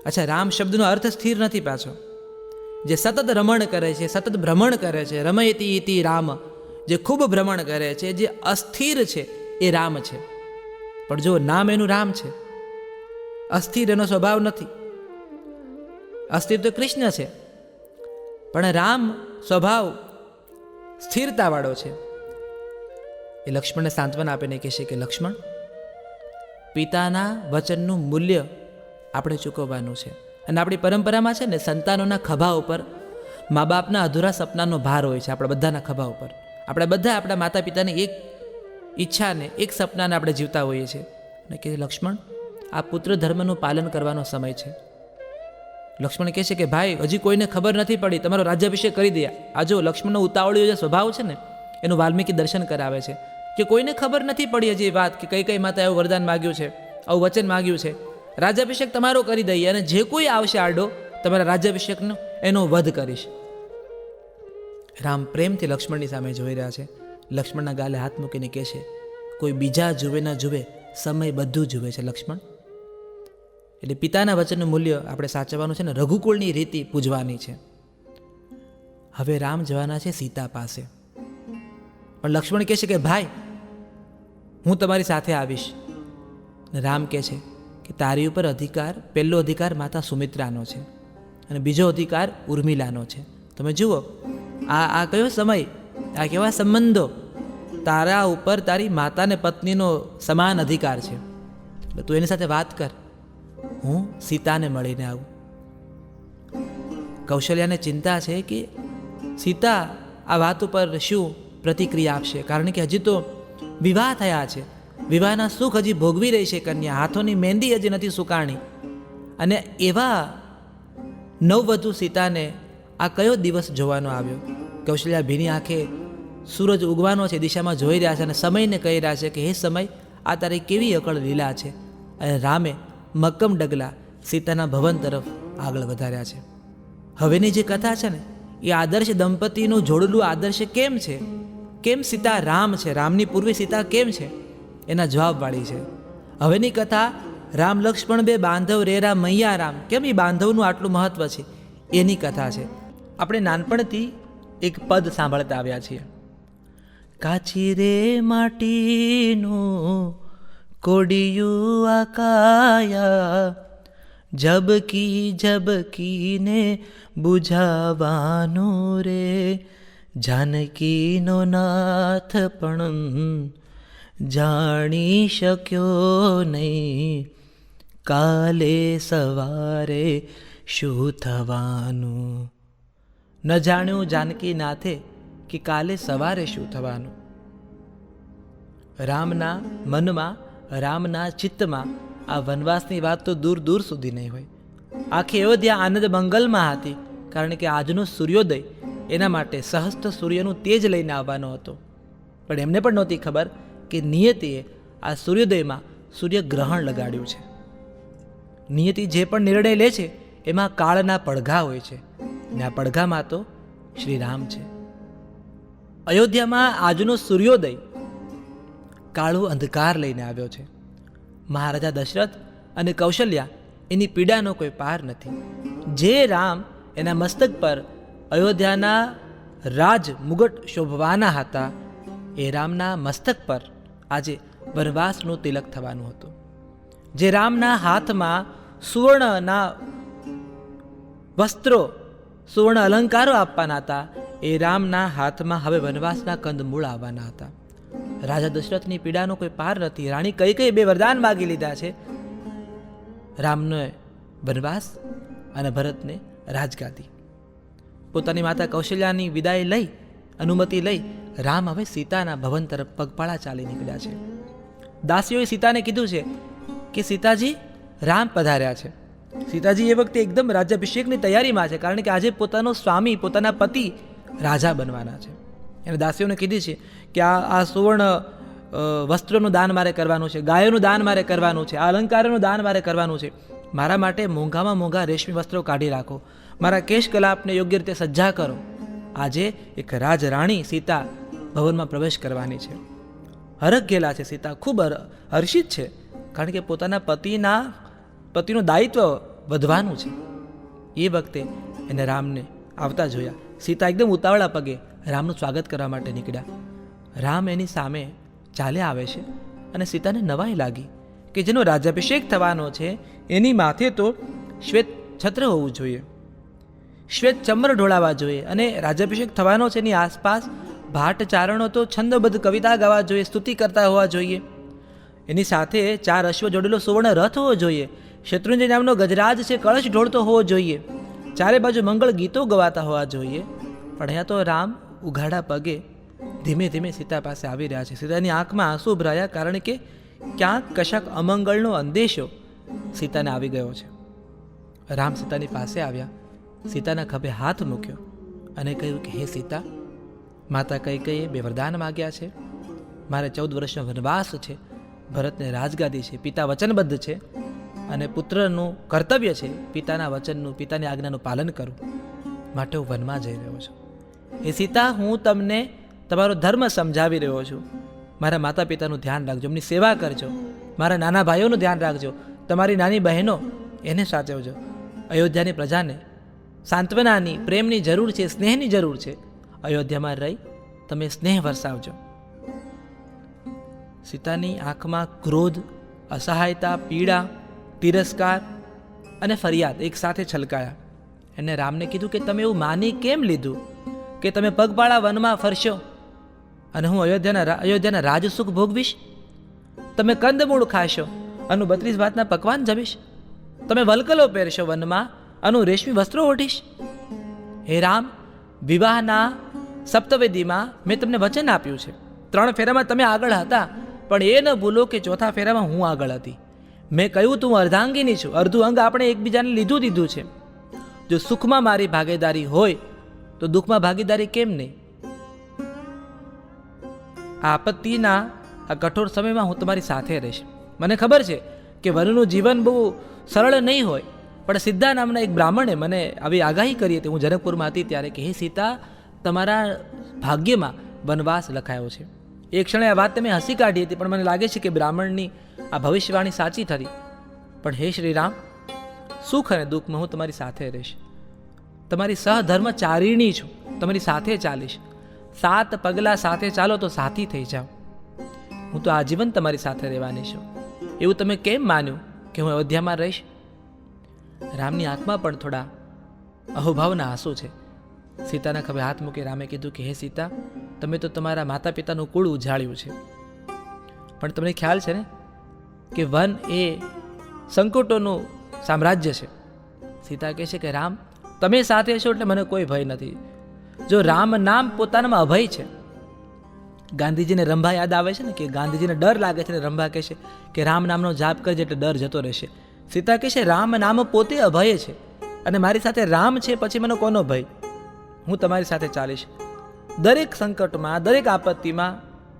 અચ્છા, રામ શબ્દનો અર્થ સ્થિર નથી પાછો. જે સતત રમણ કરે છે, સતત ભ્રમણ કરે છે, રમયતી ઇતિ રામ, જે ખૂબ ભ્રમણ કરે છે, જે અસ્થિર છે એ રામ છે. પણ જો નામ એનું રામ છે, અસ્થિર એનો સ્વભાવ નથી. અસ્થિર તો કૃષ્ણ છે, પણ રામ સ્વભાવ સ્થિરતાવાળો છે. એ લક્ષ્મણને સાંત્વના આપીને કહેશે કે લક્ષ્મણ, પિતાના વચનનું મૂલ્ય આપણે ચૂકવવાનું છે. અને આપણી પરંપરામાં છે ને, સંતાનોના ખભા ઉપર મા બાપના અધૂરા સપનાનો ભાર હોય છે, આપણા બધાના ખભા ઉપર. આપણે બધા આપણા માતા પિતાની એક ઈચ્છાને, એક સપનાને આપણે જીવતા હોઈએ છીએ. અને કે લક્ષ્મણ, આ પુત્ર ધર્મનું પાલન કરવાનો સમય છે. લક્ષ્મણ કહે છે કે ભાઈ, હજી કોઈને ખબર નથી પડી, તમારો રાજ્યાભિષેક કરી દે. આ જો લક્ષ્મણનો ઉતાવળીયો જે સ્વભાવ છે ને, એનું વાલ્મીકી દર્શન કરાવે છે કે કોઈને ખબર નથી પડી હજી વાત કે કઈ કઈ માતા એવું વરદાન માગ્યું છે, આવું વચન માગ્યું છે. રાજ્યાભિષેક તમારો કરી દઈએ, અને જે કોઈ આવશે આડો તમારા રાજ્યાભિષેકનો, એનો વધ કરીશ. રામ પ્રેમથી લક્ષ્મણની સામે જોઈ રહ્યા છે. લક્ષ્મણના ગાલે હાથ મૂકીને કહે છે, કોઈ બીજા જુએ ન જુએ, સમય બધું જુએ છે લક્ષ્મણ. એટલે પિતાના વચનનું મૂલ્ય આપણે સાચવવાનું છે ને, રઘુકુળની રીતિ પૂજવાની છે. હવે રામ જવાના છે સીતા પાસે, પણ લક્ષ્મણ કહે છે કે ભાઈ, હું તમારી સાથે આવીશ. રામ કહે છે કે તારી ઉપર અધિકાર, પહેલો અધિકાર માતા સુમિત્રાનો છે, અને બીજો અધિકાર ઉર્મિલાનો છે. તમે જુઓ, આ કયો સમય, આ કેવા સંબંધો. તારા ઉપર તારી માતા ને પત્નીનો સમાન અધિકાર છે. એટલે તું એની સાથે વાત કર, હું સીતાને મળીને આવું. કૌશલ્યાને ચિંતા છે કે સીતા આ વાત ઉપર શું પ્રતિક્રિયા આપશે, કારણ કે હજી તો વિવાહ થયા છે, વિવાહના સુખ હજી ભોગવી રહી છે કન્યા, હાથોની મહેંદી હજી નથી સુકાણી. અને એવા નવવધુ સીતાને આ કયો દિવસ જોવાનો આવ્યો. કૌશલ્યા ભીની આંખે સૂરજ ઉગવાનો છે દિશામાં જોઈ રહ્યા છે, અને સમયને કહી રહ્યા છે કે હે સમય, આ તારી કેવી અકળ લીલા છે. અને રામે મક્કમ ડગલા સીતાના ભવન તરફ આગળ વધાર્યા છે. હવેની જે કથા છે ને, એ આદર્શ દંપતીનું જોડેલું આદર્શ કેમ છે, કેમ સીતા રામ છે, રામની પૂર્વે સીતા કેમ છે, એના જવાબવાળી છે. હવેની કથા રામ લક્ષ્મણ બે બાંધવ રેરા મૈયા રામ, કેમ એ બાંધવનું આટલું મહત્વ છે, એની કથા છે. આપણે નાનપણથી એક પદ સાંભળતા આવ્યા છીએ, કાચી રે માટીનું કોડિયું આકાયા, ઝબકી ઝબકીને બુઝાવાનું રે, જાનકીનો નાથ પણ જાણી શક્યો નહીં, કાલે સવારે શું થવાનું. ન જાણ્યું જાનકી નાથે કે કાલે સવારે શું થવાનું. રામના મનમાં, રામના ચિત્તમાં આ વનવાસની વાત તો દૂર દૂર સુધી નહીં હોય. આખી અયોધ્યા આનંદ મંગલમાં હતી, કારણ કે આજનો સૂર્યોદય એના માટે સહસ્ત્ર સૂર્યનું તેજ લઈને આવવાનો હતો. પણ એમને પણ નહોતી ખબર કે નિયતિએ આ સૂર્યોદયમાં સૂર્યગ્રહણ લગાડ્યું છે. નિયતિ જે પણ નિર્ણય લે છે એમાં કાળના પડઘા હોય છે, ને આ પડઘામાં તો શ્રી રામ છે. અયોધ્યામાં આજનો સૂર્યોદય કાળો અંધકાર લઈને આવ્યો છે. મહારાજા દશરથ અને કૌશલ્યા, એની પીડાનો કોઈ પાર નથી. જે રામ એના મસ્તક પર અયોધ્યાના રાજ મુગટ શોભવાના હતા, એ રામના મસ્તક પર આજે વનવાસનું તિલક થવાનું હતું. જે રામના હાથમાં સુવર્ણના વસ્ત્રો, સુવર્ણ અલંકારો આપવાના હતા, એ રામના હાથમાં હવે વનવાસના કંદમૂળ આવવાના હતા. રાજા દશરથની પીડાનો કોઈ પાર નથી. રાણી કઈ કઈ બે વરદાન માગી લીધા છે, રામને વનવાસ અને ભરતને રાજગાદી. પોતાની માતા કૌશલ્યાની વિદાય લઈ, અનુમતિ લઈ, રામ હવે સીતાના ભવન તરફ પગપાળા ચાલી નીકળ્યા છે. દાસીઓએ સીતાને કીધું છે કે સીતાજી, રામ પધાર્યા છે. સીતાજી એ વખતે એકદમ રાજ્યાભિષેકની તૈયારીમાં છે, કારણ કે આજે પોતાનો સ્વામી, પોતાના પતિ રાજા બનવાના છે. એને દાસીઓને કીધી છે કે આ સુવર્ણ વસ્ત્રોનું દાન મારે કરવાનું છે, ગાયોનું દાન મારે કરવાનું છે, આ અલંકારોનું દાન મારે કરવાનું છે. મારા માટે મોંઘામાં મોંઘા રેશમી વસ્ત્રો કાઢી રાખો, મારા કેશ કલાપને યોગ્ય રીતે સજ્જા કરો. આજે એક રાજરાણી સીતા ભવનમાં પ્રવેશ કરવાની છે. હરખ ગયેલા છે સીતા, ખૂબ હર્ષિત છે, કારણ કે પોતાના પતિનું દાયિત્વ વધવાનું છે. એ વખતે એને રામને આવતા જોયા. સીતા એકદમ ઉતાવળા પગે રામનું સ્વાગત કરવા માટે નીકળ્યા. રામ એની સામે ચાલ્યા આવે છે અને સીતાને નવાઈ લાગી કે જેનો રાજ્યાભિષેક થવાનો છે એની માથે તો શ્વેત છત્ર હોવું જોઈએ, શ્વેત ચંદ્ર ઢોળાવા જોઈએ, અને રાજ્યાભિષેક થવાનો છે એની આસપાસ ભાટ ચારણો તો છંદબદ્ધ કવિતા ગાવા જોઈએ, સ્તુતિ કરતા હોવા જોઈએ. એની સાથે 4 અશ્વ જોડેલો સુવર્ણ રથ હોવો જોઈએ, શત્રુંજય નામનો ગજરાજ છે કળશ ઢોળતો હોવો જોઈએ, ચારે બાજુ મંગળ ગીતો ગવાતા હોવા જોઈએ. પણ અહીંયા તો રામ ઉઘાડા પગે ધીમે ધીમે સીતા પાસે આવી રહ્યા છે. સીતાની આંખમાં આંસુ ભરાયા, કારણ કે ક્યાંક કશાક અમંગળનો અંદેશો સીતાને આવી ગયો છે. રામ સીતાની પાસે આવ્યા, સીતાના ખભે હાથ મૂક્યો અને કહ્યું કે હે સીતા, માતા કૈકેયીએ 2 વરદાન માગ્યા છે. મારે 14 વર્ષનો વનવાસ છે, ભરતને રાજગાદી છે, પિતા વચનબદ્ધ છે અને પુત્રનું કર્તવ્ય છે પિતાના વચનનું, પિતાની આજ્ઞાનું પાલન કરવું. માટે હું વનમાં જઈ રહ્યો છું. એ સીતા, હું તમને તમારો ધર્મ સમજાવી રહ્યો છું. મારા માતા પિતાનું ધ્યાન રાખજો, એમની સેવા કરજો, મારા નાના ભાઈઓનું ધ્યાન રાખજો, તમારી નાની બહેનો એને સાચવજો. અયોધ્યાની પ્રજાને સાંત્વનાની, પ્રેમની જરૂર છે, સ્નેહની જરૂર છે. અયોધ્યામાં રહી તમે સ્નેહ વરસાવજો. સીતાની આંખમાં ક્રોધ, અસહાયતા, પીડા, તિરસ્કાર અને ફરિયાદ એક સાથે છલકાયા. એને રામને કીધું કે તમે એવું માની કેમ લીધું કે તમે પગપાળા વનમાં ફરશો અને હું અયોધ્યાના રાજસુખ ભોગવીશ? તમે કંદમૂળ ખાશો અને 32 ભાતના પકવાન જમીશ? તમે વલકલો પહેરશો વનમાં અને રેશમી વસ્ત્રો ઓઢીશ? હે રામ, વિવાહના સપ્તવેદીમાં મેં તમને વચન આપ્યું છે. 3 ફેરામાં તમે આગળ હતા, પણ એ ન ભૂલો કે 4થા ફેરામાં હું આગળ હતી. મેં કહ્યું તું અર્ધાંગીની છું, અર્ધું અંગ આપણે એકબીજાને દીધું છે. જો સુખમાં મારી ભાગીદારી હોય તો દુઃખમાં ભાગીદારી કેમ નહીં? આ આપત્તિના આ કઠોર સમયમાં હું તમારી સાથે રહીશ. મને ખબર છે કે વનનું જીવન બહુ સરળ નહીં હોય, પણ સિદ્ધા નામના એક બ્રાહ્મણે મને આવી આગાહી કરી હતી, હું જનકપુરમાં હતી ત્યારે, કે હે સીતા, તમારા ભાગ્યમાં વનવાસ લખાયો છે. એક ક્ષણે આ વાત તમે હસી કાઢી હતી, પણ મને લાગે છે કે બ્રાહ્મણની આ ભવિષ્યવાણી સાચી થતી. પણ હે શ્રી રામ, સુખ અને દુઃખમાં હું તમારી સાથે રહીશ. તમારી સહધર્મચારિણી છું, તમારી સાથે ચાલીશ. 7 પગલાં સાથે ચાલો તો સાથી થઈ જાઓ. હું તો આજીવન તમારી સાથે રહેવાની છું. એવું તમે કેમ માન્યું કે હું અયોધ્યામાં રહીશ? રામની આંખમાં પણ થોડા અહોભાવના આંસુ છે. સીતાના ખભે હાથ મૂકી રામે કીધું કે હે સીતા, તમે તો તમારા માતા પિતાનું કુળ ઉજાળ્યું છે, પણ તમને ખ્યાલ છે ને કે વન એ સંકટોનું સામ્રાજ્ય છે. સીતા કહે છે કે રામ, તમે સાથે છો એટલે મને કોઈ ભય નથી. જો રામ નામ પોતાનામાં અભય છે. ગાંધીજીને રંભા યાદ આવે છે ને, કે ગાંધીજીને ડર લાગે છે ને રંભા કહે છે કે રામ નામનો જાપ કરજે એટલે ડર જતો રહેશે. સીતા કહે છે રામ નામ પોતે અભય છે અને મારી સાથે રામ છે, પછી મને કોનો ભય? હું તમારી સાથે ચાલીશ. દરેક સંકટમાં, દરેક આપત્તિમાં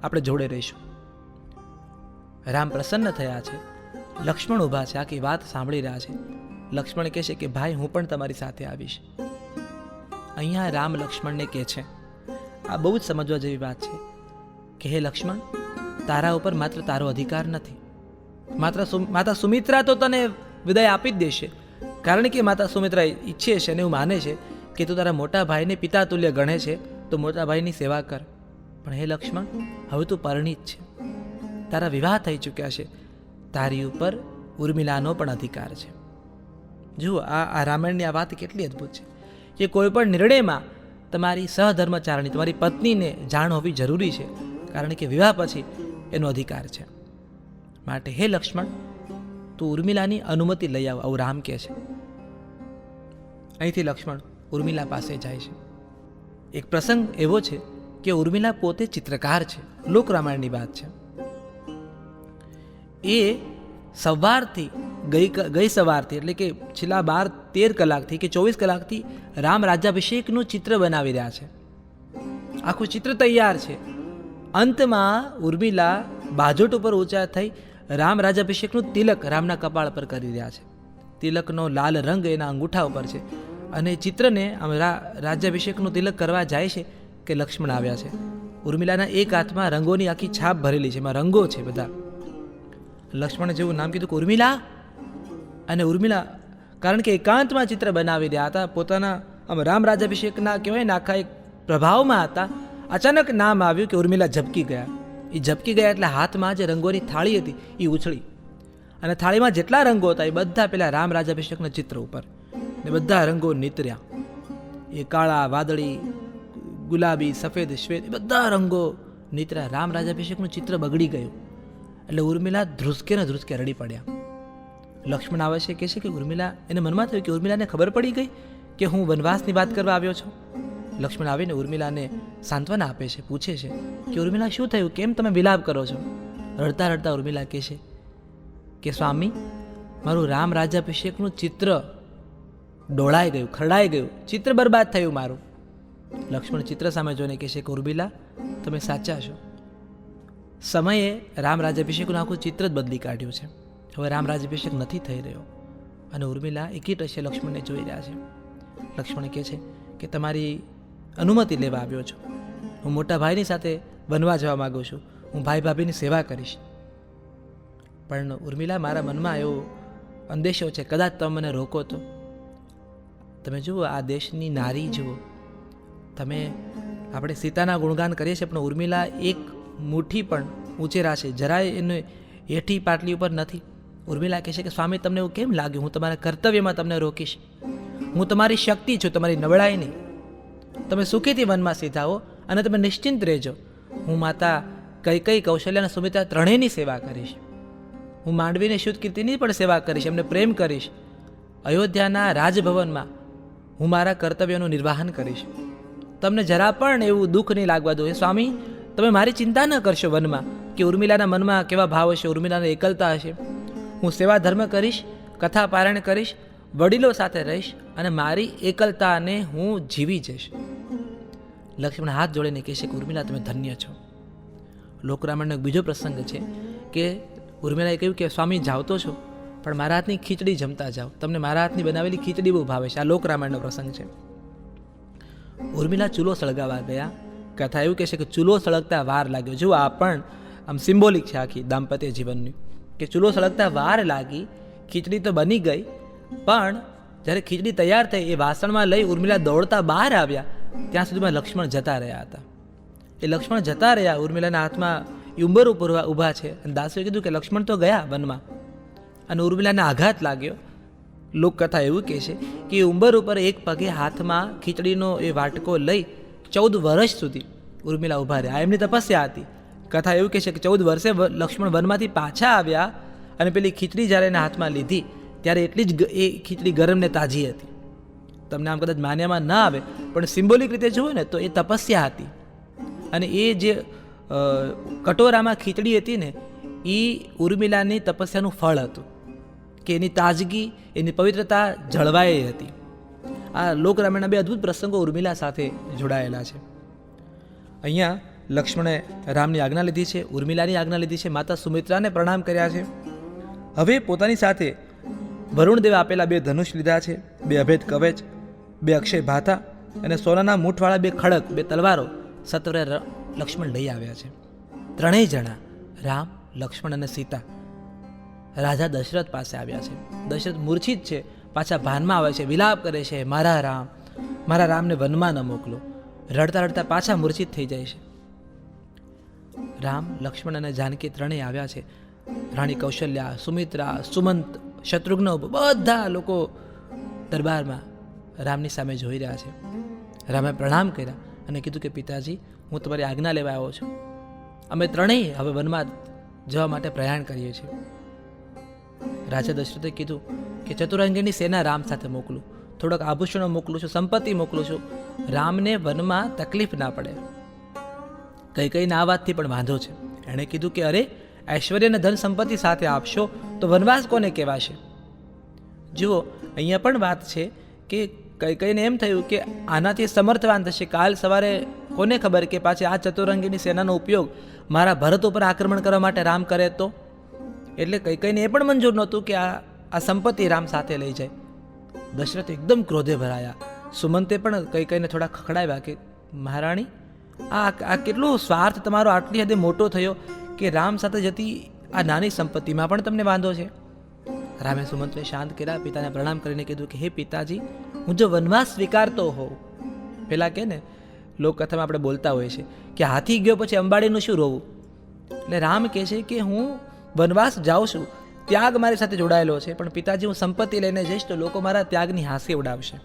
આપણે જોડે રહીશું. રામ પ્રસન્ન થયા છે. લક્ષ્મણ ઊભા છે, આખી વાત સાંભળી રહ્યા છે. લક્ષ્મણ કહે છે કે ભાઈ, હું પણ તમારી સાથે આવીશ. અહીંયા રામ લક્ષ્મણને કહે છે, આ બહુ જ સમજવા જેવી વાત છે કે હે લક્ષ્મણ, તારા ઉપર માત્ર તારો અધિકાર નથી. માતા સુમિત્રા તો તને વિદાય આપી જ દેશે, કારણ કે માતા સુમિત્રા ઈચ્છે છે અને એવું માને છે કે તું તારા મોટા ભાઈને પિતા તુલ્ય ગણે છે, તો મોટા ભાઈની સેવા કર. પણ હે લક્ષ્મણ, હવે તું પરિણીત છે, તારા વિવાહ થઈ ચૂક્યા છે, તારી ઉપર ઉર્મિલાનો પણ અધિકાર છે. જુઓ, આ રામાયણની આ વાત કેટલી અદ્ભુત છે કે કોઈ પણ નિર્ણયમાં તમારી સહધર્મચારણી, તમારી પત્નીને જાણ હોવી જરૂરી છે, કારણ કે વિવાહ પછી એનો અધિકાર છે. માટે હે લક્ષ્મણ, તું ઉર્મિલાની અનુમતિ લઈ આવ, આવું રામ કહે છે. અહીંથી લક્ષ્મણ ઉર્મિલા પાસે જાય છે. એક પ્રસંગ એવો છે કે ઉર્મિલા પોતે ચિત્રકાર છે, લોક રામાયણની વાત છે. એ સવારથી ગઈ સવારથી, એટલે કે છેલ્લા 12-13 કલાકથી કે 24 કલાકથી રામ રાજ્યાભિષેકનું ચિત્ર બનાવી રહ્યા છે. આખું ચિત્ર તૈયાર છે. અંતમાં ઉર્મિલા બાજોટ ઉપર ઊંચા થઈ રામ રાજ્યાભિષેકનું તિલક રામના કપાળ પર કરી રહ્યા છે. તિલકનો લાલ રંગ એના અંગૂઠા ઉપર છે અને ચિત્રને આમ રાજ્યાભિષેકનું તિલક કરવા જાય છે કે લક્ષ્મણ આવ્યા છે. ઉર્મિલાના એક હાથમાં રંગોની આખી છાપ ભરેલી છે, એમાં રંગો છે બધા. લક્ષ્મણે જેવું નામ કીધું કે ઉર્મિલા, અને ઉર્મિલા કારણ કે એકાંતમાં ચિત્ર બનાવી રહ્યા હતા, પોતાના આમ રામ રાજ્યાભિષેકના કહેવાય ને આખા એક પ્રભાવમાં હતા. અચાનક નામ આવ્યું કે ઉર્મિલા ઝબકી ગયા. એ ઝબકી ગયા એટલે હાથમાં જે રંગોની થાળી હતી એ ઉછળી, અને થાળીમાં જેટલા રંગો હતા એ બધા પેલા રામ રાજ્યાભિષેકના ચિત્ર ઉપર, ને બધા રંગો નીતર્યા. એ કાળા, વાદળી, ગુલાબી, સફેદ, શ્વેત, એ બધા રંગો નીતર્યા. રામ રાજ્યાભિષેકનું ચિત્ર બગડી ગયું એટલે ઉર્મિલા ધ્રુસકે ને ધ્રુસકે રડી પડ્યા. લક્ષ્મણ આવે છે, કહે છે કે ઉર્મિલા, એને મનમાં થયું કે ઉર્મિલાને ખબર પડી ગઈ કે હું વનવાસની વાત કરવા આવ્યો છું. લક્ષ્મણ આવીને ઉર્મિલાને સાંત્વના આપે છે, પૂછે છે કે ઉર્મિલા શું થયું, કેમ તમે વિલાપ કરો છો? રડતા રડતા ઉર્મિલા કહે છે કે સ્વામી, મારું રામ રાજ્યાભિષેકનું ચિત્ર ડોળાઈ ગયું, ખરડાઈ ગયું, ચિત્ર બરબાદ થયું મારું. લક્ષ્મણ ચિત્ર સામે જોઈને કહે છે કે ઉર્મિલા, તમે સાચા છો. સમયે રામ રાજ્યાભિષેકનું આખું ચિત્ર જ બદલી કાઢ્યું છે. હવે રામ રાજ્યાભિષેક નથી થઈ રહ્યો. અને ઉર્મિલા એકીટશે લક્ષ્મણને જોઈ રહ્યા છે. લક્ષ્મણ કહે છે કે તમારી અનુમતિ લેવા આવ્યો છું. હું મોટા ભાઈની સાથે બનવા જવા માગું છું. હું ભાઈ ભાભીની સેવા કરીશ. પણ ઉર્મિલા, મારા મનમાં એવો અંદેશો છે, કદાચ તમે મને રોકો તો. તમે જુઓ, આ દેશની નારી જુઓ, તમે આપણે સીતાના ગુણગાન કરીએ છીએ, પણ ઉર્મિલા એક મુઠ્ઠી પણ ઊંચેરા છે, જરાય એને હેઠી પાટલી ઉપર નથી. ઉર્મિલા કહે છે કે સ્વામી, તમને એવું કેમ લાગ્યું? હું તમારા કર્તવ્યમાં તમને રોકીશ. હું તમારી શક્તિ છું, તમારી નબળાઈ નહીં. તમે સુખીથી વનમાં સીધા હો અને તમે નિશ્ચિંત રહેજો. હું માતા કૈકેયી, કૌશલ્ય અને સુમિત્રા ત્રણેયની સેવા કરીશ. હું માંડવીને શુદ્ધ કીર્તિની પણ સેવા કરીશ, એમને પ્રેમ કરીશ. અયોધ્યાના રાજભવનમાં હું મારા કર્તવ્યનું નિર્વાહન કરીશ. તમને જરા પણ એવું દુઃખ નહીં લાગવા દો. એ સ્વામી, તમે મારી ચિંતા ન કરશો વનમાં કે ઉર્મિલાના મનમાં કેવા ભાવ હશે, ઉર્મિલાને એકલતા હશે. હું સેવા ધર્મ કરીશ, કથા પારાયણ કરીશ, વડીલો સાથે રહીશ અને મારી એકલતાને હું જીવી જઈશ. લક્ષ્મણ હાથ જોડીને કહે છે કે ઉર્મિલા, તમે ધન્ય છો. લોકરામાયણનો એક બીજો પ્રસંગ છે કે ઉર્મિલાએ કહ્યું કે સ્વામી, જાઓ તો છો, પણ મારા હાથની ખીચડી જમતા જાઓ. તમને મારા હાથની બનાવેલી ખીચડી બહુ ભાવે છે. આ લોકરામાયણનો પ્રસંગ છે. ઉર્મિલા ચૂલો સળગાવવા ગયા. કથા એવું કહે છે કે ચૂલો સળગતા વાર લાગ્યો. જો આ પણ આમ સિમ્બોલિક છે આખી દાંપત્ય જીવનની, કે ચૂલો સળગતા વાર લાગી. ખીચડી તો બની ગઈ, પણ જ્યારે ખીચડી તૈયાર થઈ એ વાસણમાં લઈ ઉર્મિલા દોડતા બહાર આવ્યા, ત્યાં સુધીમાં લક્ષ્મણ જતા રહ્યા હતા. એ લક્ષ્મણ જતા રહ્યા, ઉર્મિલાના હાથમાં ઉંબર ઉપર ઊભા છે. અને દાસીએ કીધું કે લક્ષ્મણ તો ગયા વનમાં, અને ઉર્મિલાને આઘાત લાગ્યો. લોકકથા એવું કહે છે કે ઉંબર ઉપર એક પગે હાથમાં ખીચડીનો એ વાટકો લઈ 14 વર્ષ સુધી ઉર્મિલા ઊભા રહ્યા. એમની તપસ્યા હતી. કથા એવું કહે છે કે 14 વર્ષે લક્ષ્મણ વનમાંથી પાછા આવ્યા અને પેલી ખીચડી જ્યારે એના હાથમાં લીધી ત્યારે એટલી જ એ ખીચડી ગરમ ને તાજી હતી. તમને આમ કદાચ માન્યામાં ના આવે, પણ સિમ્બોલિક રીતે જુઓ ને તો એ તપસ્યા હતી. અને એ જે કટોરામાં ખીચડી હતી ને, એ ઉર્મિલાની તપસ્યાનું ફળ હતું કે એની તાજગી, એની પવિત્રતા જળવાઈ હતી. આ લોકરામાયણના બે અદ્ભુત પ્રસંગો ઉર્મિલા સાથે જોડાયેલા છે. અહીંયા લક્ષ્મણે રામની આજ્ઞા લીધી છે, ઉર્મિલાની આજ્ઞા લીધી છે, માતા સુમિત્રાને પ્રણામ કર્યા છે. હવે પોતાની સાથે વરુણદેવે આપેલા 2 ધનુષ લીધા છે, 2 અભેદ કવચ, 2 અક્ષય ભાથા અને સોનાના મૂઠવાળા 2 ખડક, 2 તલવારો સત્વરે લક્ષ્મણ લઈ આવ્યા છે. ત્રણેય જણા રામ, લક્ષ્મણ અને સીતા રાજા દશરથ પાસે આવ્યા છે. દશરથ મૂર્છિત છે, પાછા ભાનમાં આવે છે, વિલાપ કરે છે, મારા રામને વનમાં ન મોકલો. રડતા રડતા પાછા મૂર્છિત થઈ જાય છે. રામ, લક્ષ્મણ અને જાનકી ત્રણેય આવ્યા છે. રાણી કૌશલ્યા, સુમિત્રા, સુમંત, શત્રુઘ્ન બધા લોકો દરબારમાં રામની સામે જોઈ રહ્યા છે. રામે પ્રણામ કર્યા અને કીધું કે પિતાજી, હું તમારી આજ્ઞા લેવા આવ્યો છું. અમે ત્રણેય હવે વનમાં જવા માટે પ્રયાણ કરીએ છીએ. રાજા દશરથે કીધું કે ચતુરંગીની સેના રામ સાથે મોકલું, થોડાક આભૂષણો મોકલું છું, સંપત્તિ મોકલું છું, રામને વનમાં તકલીફ ના પડે. કૈકેયીના આ વાતથી પણ વાંધો છે. એણે કીધું કે અરે, ઐશ્વર્ય અને ધન સંપત્તિ સાથે આપશો તો વનવાસ કોને કહેવાશે? જુઓ, અહીંયા પણ વાત છે કે કૈકેયીને એમ થયું કે આનાથી સમર્થવાન થશે, કાલ સવારે કોને ખબર કે પાછી આ ચતુરંગીની સેનાનો ઉપયોગ મારા ભરત ઉપર આક્રમણ કરવા માટે રામ કરે તો. એટલે કૈકેયીને એ પણ મંજૂર નહોતું કે આ સંપત્તિ રામ સાથે લઈ જાય. દશરથ એકદમ ક્રોધે ભરાયા. સુમંતે પણ કૈકેયીને થોડા ખખડાવ્યા કે મહારાણી, આ કેટલો સ્વાર્થ તમારો આટલી હદે મોટો થયો કે રામ સાથે જતી આ નાની સંપત્તિમાં પણ તમને વાંધો છે. રામે સુમંતને શાંત કર્યા. પિતાને પ્રણામ કરીને કીધું કે હે પિતાજી, હું જો વનવાસ સ્વીકારતો હોઉં, પેલા કે ને લોકકથામાં આપણે બોલતા હોઈએ છીએ કે હાથી ગયો પછી અંબાડીનું શું રોવું. એટલે રામ કહે છે કે હું વનવાસ જાઉં છું, ત્યાગ મારી સાથે જોડાયેલો છે, પણ પિતાજી હું સંપત્તિ લઈને જઈશ તો લોકો મારા ત્યાગની હાંસી ઉડાવશે.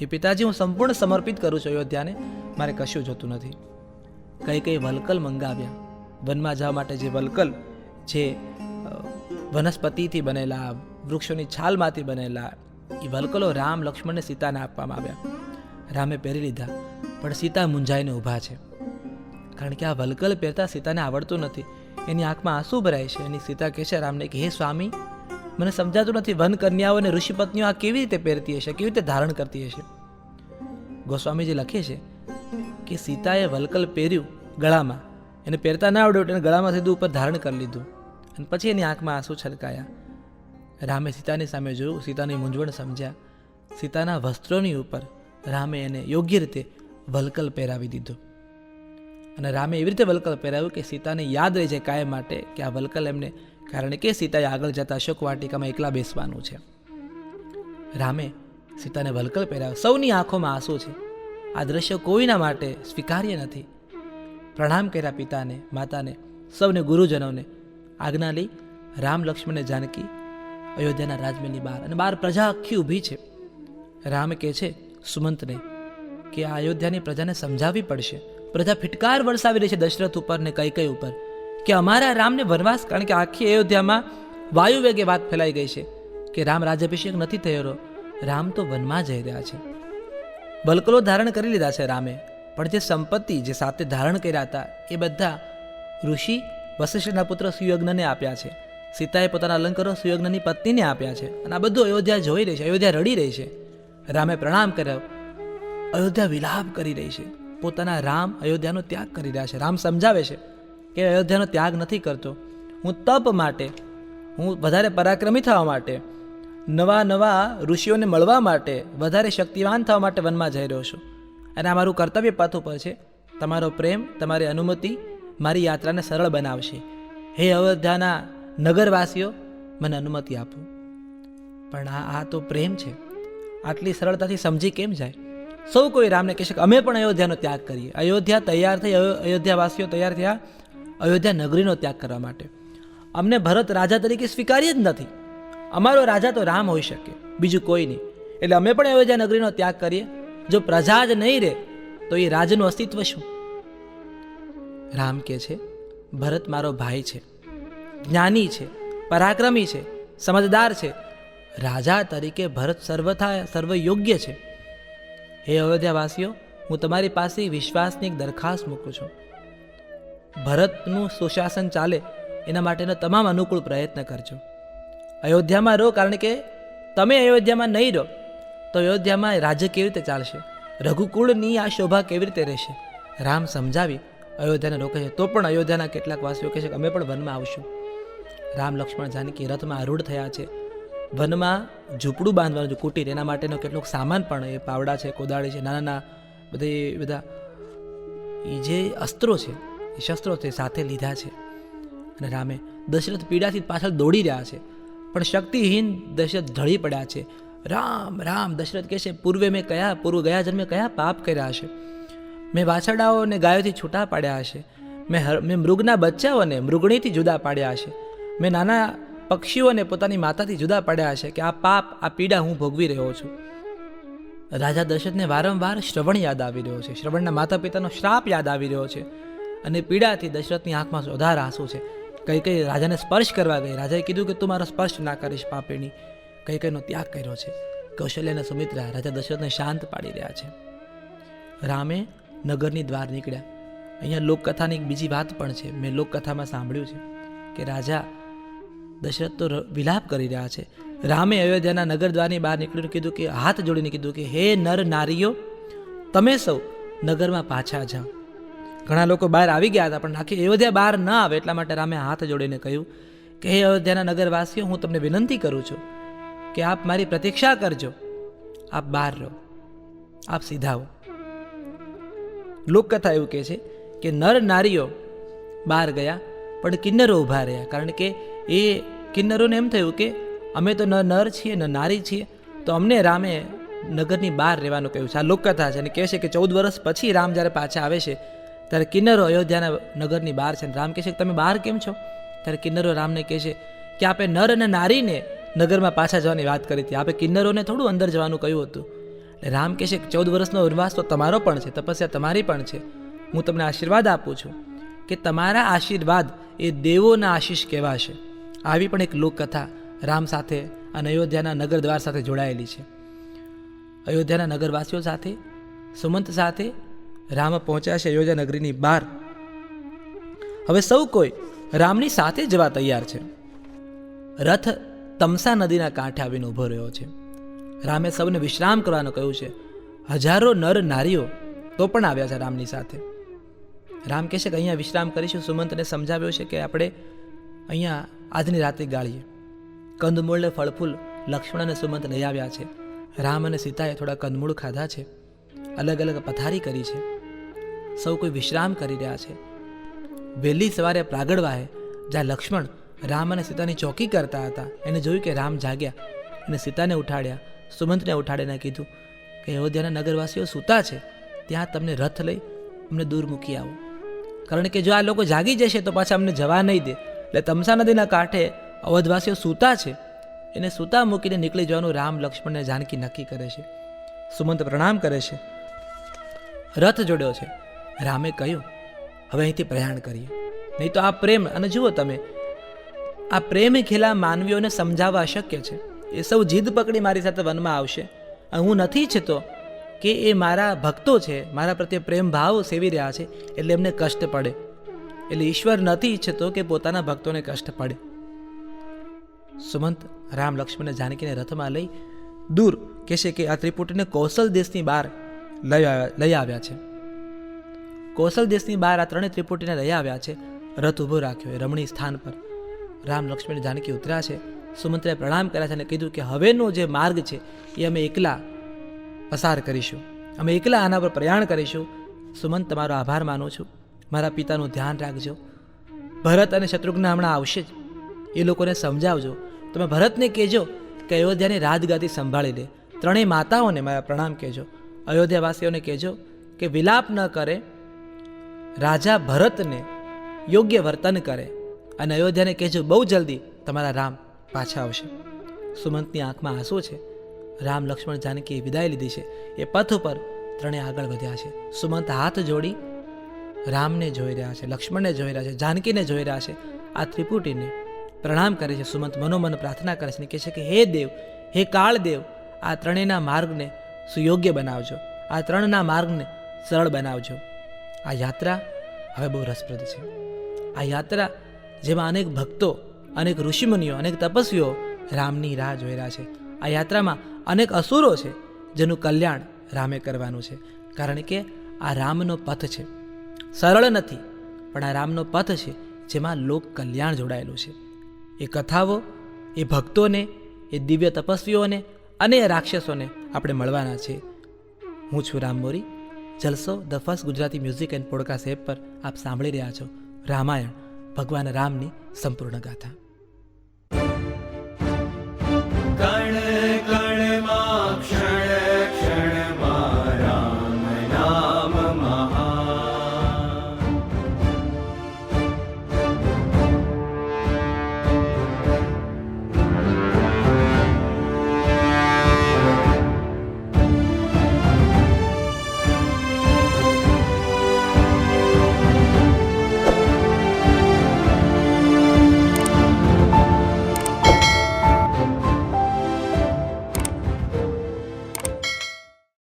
એ પિતાજી હું સંપૂર્ણ સમર્પિત કરું છું અયોધ્યાને, મારે કશું જોતું નથી. કઈ વલકલ મંગાવ્યા. વનમાં જવા માટે જે વલકલ, જે વનસ્પતિથી બનેલા, વૃક્ષોની છાલમાંથી બનેલા એ વલકલો રામ, લક્ષ્મણ અને સીતાને આપવામાં આવ્યા. રામે પહેરી લીધા, પણ સીતા મૂંઝાઈને ઊભા છે. કારણ કે આ વલકલ પહેરતા સીતાને આવડતું નથી. એની આંખમાં આંસુ ભરાય છે. એની સીતા કહે છે રામને કે હે સ્વામી, મને સમજાતું નથી, વન કન્યાઓ અને ઋષિપત્નીઓ આ કેવી રીતે પહેરતી હશે, કેવી રીતે ધારણ કરતી હશે. ગોસ્વામીજી લખે છે કે સીતાએ વલકલ પહેર્યું ગળામાં, એને પહેરતા ના આવડ્યું, એને ગળામાં સીધું ઉપર ધારણ કરી લીધું, અને પછી એની આંખમાં આંસુ છલકાયા. રામે સીતાની સામે જોયું, સીતાની મૂંઝવણ સમજ્યા. સીતાના વસ્ત્રોની ઉપર રામે એને યોગ્ય રીતે વલકલ પહેરાવી દીધું. અને રામે એવી રીતે વલકલ પહેરાવ્યું કે સીતાને યાદ રહી જાય કાયમ માટે કે આ વલકલ એમને, કારણ કે સીતાએ આગળ જતા અશોક વાટિકામાં એકલા બેસવાનું છે. રામે સીતાને વલકલ પહેરાવ્યો. સૌની આંખોમાં આંસુ છે. આ દ્રશ્ય કોઈના માટે સ્વીકાર્ય નથી. પ્રણામ કર્યા પિતાને, માતાને, સૌને, ગુરુજનોને. આજ્ઞા લઈ રામ, લક્ષ્મણ અને જાનકી અયોધ્યાના રાજમહેલની બહાર, અને બહાર પ્રજા આખી ઊભી છે. રામ કહે છે સુમંતને કે આ અયોધ્યાની પ્રજાને સમજાવવી પડશે. પ્રજા ફિટકાર વરસાવી રહી છે દશરથ ઉપર ને કૈકેયી ઉપર કે અમારા રામને વનવાસ, કારણ કે આખી અયોધ્યામાં વાયુ વેગે વાત ફેલાઈ ગઈ છે કે રામ રાજ્યાભિષેક નથી થયો, રામ તો વનમાં જઈ રહ્યા છે. વલકલો ધારણ કરી લીધા છે રામે, પણ જે સંપત્તિ જે સાથે ધારણ કર્યા હતા એ બધા ઋષિ વસિષ્ઠના પુત્ર સુયજ્ઞને આપ્યા છે. સીતાએ પોતાના અલંકારો સુયજ્ઞની પત્નીને આપ્યા છે. અને આ બધું અયોધ્યા જોઈ રહી છે, અયોધ્યા રડી રહી છે. રામે પ્રણામ કર્યો. અયોધ્યા વિલાપ કરી રહી છે. પોતાના રામ અયોધ્યાનો ત્યાગ કરી રહ્યા છે. રામ સમજાવે છે કે અયોધ્યાનો ત્યાગ નથી કરતો, હું તપ માટે, હું વધારે પરાક્રમી થવા માટે, નવા નવા ઋષિઓને મળવા માટે, વધારે શક્તિવાન થવા માટે વનમાં જઈ રહ્યો છું. અને આ મારું કર્તવ્ય પથ ઉપર છે. તમારો પ્રેમ, તમારી અનુમતિ મારી યાત્રાને સરળ બનાવશે. હે અયોધ્યાના નગરવાસીઓ, મને અનુમતિ આપો. પણ આ તો પ્રેમ છે, આટલી સરળતાથી સમજી કેમ જાય? સૌ કોઈ રામને કહેશે કે અમે પણ અયોધ્યાનો ત્યાગ કરીએ. અયોધ્યા તૈયાર થઈ, અયોધ્યાવાસીઓ તૈયાર થયા અયોધ્યા નગરીનો ત્યાગ કરવા માટે. અમને ભરત રાજા તરીકે સ્વીકાર્ય જ નથી. અમારો રાજા તો રામ હોઈ શકે, બીજું કોઈ નહીં. એટલે અમે પણ અયોધ્યા નગરીનો ત્યાગ કરીએ. જો પ્રજા જ નહીં રહે તો એ રાજનું અસ્તિત્વ શું? રામ કહે છે ભરત મારો ભાઈ છે, જ્ઞાની છે, પરાક્રમી છે, સમજદાર છે. રાજા તરીકે ભરત સર્વયોગ્ય છે. હે અયોધ્યાવાસીઓ, હું તમારી પાસે વિશ્વાસની એક દરખાસ્ત મૂકું છું. ભરતનું સુશાસન ચાલે એના માટેનો તમામ અનુકૂળ પ્રયત્ન કરજો. અયોધ્યામાં રહો, કારણ કે તમે અયોધ્યામાં નહીં રહો તો અયોધ્યામાં રાજ્ય કેવી રીતે ચાલશે? રઘુકુળની આ શોભા કેવી રીતે રહેશે? રામ સમજાવી અયોધ્યાને રોકે છે. તો પણ અયોધ્યાના કેટલાક વાસીઓ કહે છે કે અમે પણ વનમાં આવશું. રામ, લક્ષ્મણ, જાનકી રથમાં આરૂઢ થયા છે. વનમાં ઝૂંપડું બાંધવાનું, કુટીર, એના માટેનો કેટલોક સામાન પણ, એ પાવડા છે, કોદાળી છે, નાના બધા એ જે અસ્ત્રો છે, એ શસ્ત્રો તે સાથે લીધા છે. અને રામે, દશરથ પીડાથી પાછળ દોડી રહ્યા છે, પણ શક્તિહીન દશરથ ઢળી પડ્યા છે. રામ રામ, દશરથ કહે છે પૂર્વ ગયા જન્મે કયા પાપ કર્યા હશે? મેં વાછરડાઓ અને ગાયોથી છૂટા પાડ્યા હશે. મેં મૃગના બચ્ચાઓને મૃગણીથી જુદા પાડ્યા હશે. મેં નાના પક્ષીઓને પોતાની માતાથી જુદા પાડ્યા હશે. કે આ પાપ, આ પીડા હું ભોગવી રહ્યો છું. રાજા દશરથને વારંવાર શ્રવણ યાદ આવી રહ્યો છે. શ્રવણના માતા પિતાનો શ્રાપ યાદ આવી રહ્યો છે. અને પીડાથી દશરથની આંખમાં વધારે આંસુ છે. કઈ રાજાને સ્પર્શ કરવા ગઈ. રાજાએ કીધું કે તું મારો સ્પર્શ ના કરીશ પાપીણી. કઈનો ત્યાગ કર્યો છે. કૌશલ્ય અને સુમિત્રા રાજા દશરથને શાંત પાડી રહ્યા છે. રામે નગરની દ્વાર નીકળ્યા. અહીંયા લોકકથાની એક બીજી વાત પણ છે. મેં લોકકથામાં સાંભળ્યું છે કે રાજા દશરથ તો વિલાપ કરી રહ્યા છે. રામે અયોધ્યાના નગર દ્વારની બહાર નીકળીને કીધું કે હાથ જોડીને કીધું કે હે નર નારીઓ, તમે સૌ નગરમાં પાછા જાઓ. ઘણા લોકો બહાર આવી ગયા હતા, પણ આખી અયોધ્યા બહાર ન આવે એટલા માટે રામે હાથ જોડીને કહ્યું કે હે અયોધ્યાના નગરવાસીઓ, હું તમને વિનંતી કરું છું કે આપ મારી પ્રતીક્ષા કરજો, આપ બહાર રહો, આપ સીધા હો. લોકકથા એવું કહે છે કે નર નારીઓ બહાર ગયા પણ કિન્નરો ઊભા રહ્યા, કારણ કે એ કિન્નરોને એમ થયું કે અમે તો ન નર છીએ ન નારી છીએ, તો અમને રામે નગરની બહાર રહેવાનું કહ્યું છે. આ લોકકથા છે અને કહે છે કે 14 વર્ષ પછી રામ જ્યારે પાછા આવે છે ત્યારે કિન્નરો અયોધ્યાના નગરની બહાર છે. રામ કહે છે કે તમે બહાર કેમ છો? ત્યારે કિન્નરો રામને કહે છે કે આપે નર અને નારીને નગરમાં પાછા જવાની વાત કરી હતી, આપે કિન્નરોને થોડું અંદર જવાનું કહ્યું હતું. એટલે રામ કહે છે કે 14 વર્ષનો વનવાસ તો તમારો પણ છે, તપસ્યા તમારી પણ છે. હું તમને આશીર્વાદ આપું છું કે તમારા આશીર્વાદ એ દેવોના આશીષ કહેવાશે. આવી પણ એક લોકકથા રામ સાથે અને અયોધ્યાના નગર દ્વાર સાથે જોડાયેલી છે. અયોધ્યાના નગરવાસીઓ સાથે, સુમંત સાથે રામ પહોંચ્યા છે અયોધ્યા નગરીની બહાર. હવે સૌ કોઈ રામની સાથે જવા તૈયાર છે. રથ તમસા નદીના કાંઠે આવીને ઊભો રહ્યો છે. રામે સૌને વિશ્રામ કરવાનું કહ્યું છે. હજારો નર નારીઓ તો પણ આવ્યા છે રામની સાથે. રામ કહે છે કે અહીંયા વિશ્રામ કરીશું. સુમંતને સમજાવ્યો છે કે આપણે અહીંયા આજની રાત્રિ ગાળીએ. કંદમૂળ ફળફૂલ લક્ષ્મણ અને સુમંત લઈ આવ્યા છે. રામ અને સીતાએ થોડા કંદમૂળ ખાધા છે, અલગ અલગ પથારી કરી છે. સૌ કોઈ વિશ્રામ કરી રહ્યા છે. વહેલી સવારે પ્રાગળવાએ જ્યાં લક્ષ્મણ રામ અને સીતાની ચોકી કરતા હતા, એને જોયું કે રામ જાગ્યા અને સીતાને ઉઠાડ્યા, સુમંતને ઉઠાડીને કીધું કે અયોધ્યાના નગરવાસીઓ સૂતા છે, ત્યાં તમને રથ લઈ અમને દૂર મૂકી આવો, કારણ કે જો આ લોકો જાગી જશે તો પાછા અમને જવા નહીં દે. એટલે તમસા નદીના કાંઠે અવધવાસીઓ સૂતા છે, એને સૂતા મૂકીને નીકળી જવાનું રામ, લક્ષ્મણ અને જાનકી નક્કી કરે છે. સુમંત પ્રણામ કરે છે, રથ જોડ્યો છે. રામે કહ્યું હવે અહીંથી પ્રયાણ કરીએ, નહીં તો આ પ્રેમ, અને જુઓ તમે આ પ્રેમ ખેલા માનવીઓને સમજાવવા અશક્ય છે. એ સૌ જીદ પકડી મારી સાથે વનમાં આવશે. અને હું નથી ઈચ્છતો કે એ મારા ભક્તો છે, મારા પ્રત્યે પ્રેમ ભાવ સેવી રહ્યા છે, એટલે એમને કષ્ટ પડે. એટલે ઈશ્વર નથી ઈચ્છતો કે પોતાના ભક્તોને કષ્ટ પડે. સુમંત રામ, લક્ષ્મણ અને જાનકીને રથમાં લઈ દૂર કહેશે કે આ ત્રિપુટીને કૌશલ દેશની બહાર લઈ આવ્યા છે. કૌશલ દેશની બહાર આ ત્રણેય ત્રિપુટીને લઈ આવ્યા છે. રથ ઊભો રાખ્યો એ રમણીય સ્થાન પર. રામ, લક્ષ્મણ, જાનકી ઉતર્યા છે. સુમંત્રે પ્રણામ કર્યા છે અને કીધું કે હવેનો જે માર્ગ છે એ અમે એકલા પસાર કરીશું, અમે એકલા આના પર પ્રયાણ કરીશું. સુમંત, તમારો આભાર માનું છું. મારા પિતાનું ધ્યાન રાખજો. ભરત અને શત્રુઘ્ન હમણાં આવશે જ, એ લોકોને સમજાવજો. તમે ભરતને કહેજો કે અયોધ્યાની રાજગાદી સંભાળી લે. ત્રણેય માતાઓને મારા પ્રણામ કહેજો. અયોધ્યાવાસીઓને કહેજો કે વિલાપ ન કરે, રાજા ભરતને યોગ્ય વર્તન કરે. અને અયોધ્યાને કહેજો બહુ જલ્દી તમારા રામ પાછા આવશે. સુમંતની આંખમાં આંસુ છે. રામ, લક્ષ્મણ, જાનકીએ વિદાય લીધી છે. એ પથ ઉપર ત્રણેય આગળ વધ્યા છે. સુમંત હાથ જોડી રામને જોઈ રહ્યા છે, લક્ષ્મણને જોઈ રહ્યા છે, જાનકીને જોઈ રહ્યા છે. આ ત્રિપુટીને પ્રણામ કરે છે. સુમંત મનોમન પ્રાર્થના કરે છે અને કહે છે કે હે દેવ, હે કાળ દેવ, આ ત્રણેયના માર્ગને સુયોગ્ય બનાવજો, આ ત્રણના માર્ગને સરળ બનાવજો. આ યાત્રા હવે બહુ રસપ્રદ છે. આ યાત્રા જેમાં અનેક ભક્તો, અનેક ઋષિમુનિઓ, અનેક તપસ્વીઓ રામની રાહ જોઈ રહ્યા છે. આ યાત્રામાં અનેક અસુરો છે જેનું કલ્યાણ રામે કરવાનું છે, કારણ કે આ રામનો પથ છે. સરળ નથી, પણ આ રામનો પથ છે જેમાં લોક કલ્યાણ જોડાયેલું છે. એ કથાઓ, એ ભક્તોને, એ દિવ્ય તપસ્વીઓને અને એ રાક્ષસોને આપણે મળવાના છે. હું છું Ram Mori. Jalso the first Gujarati music and podcast app પર આપ સાંભળી રહ્યા છો રામાયણ, ભગવાન રામની સંપૂર્ણ ગાથા.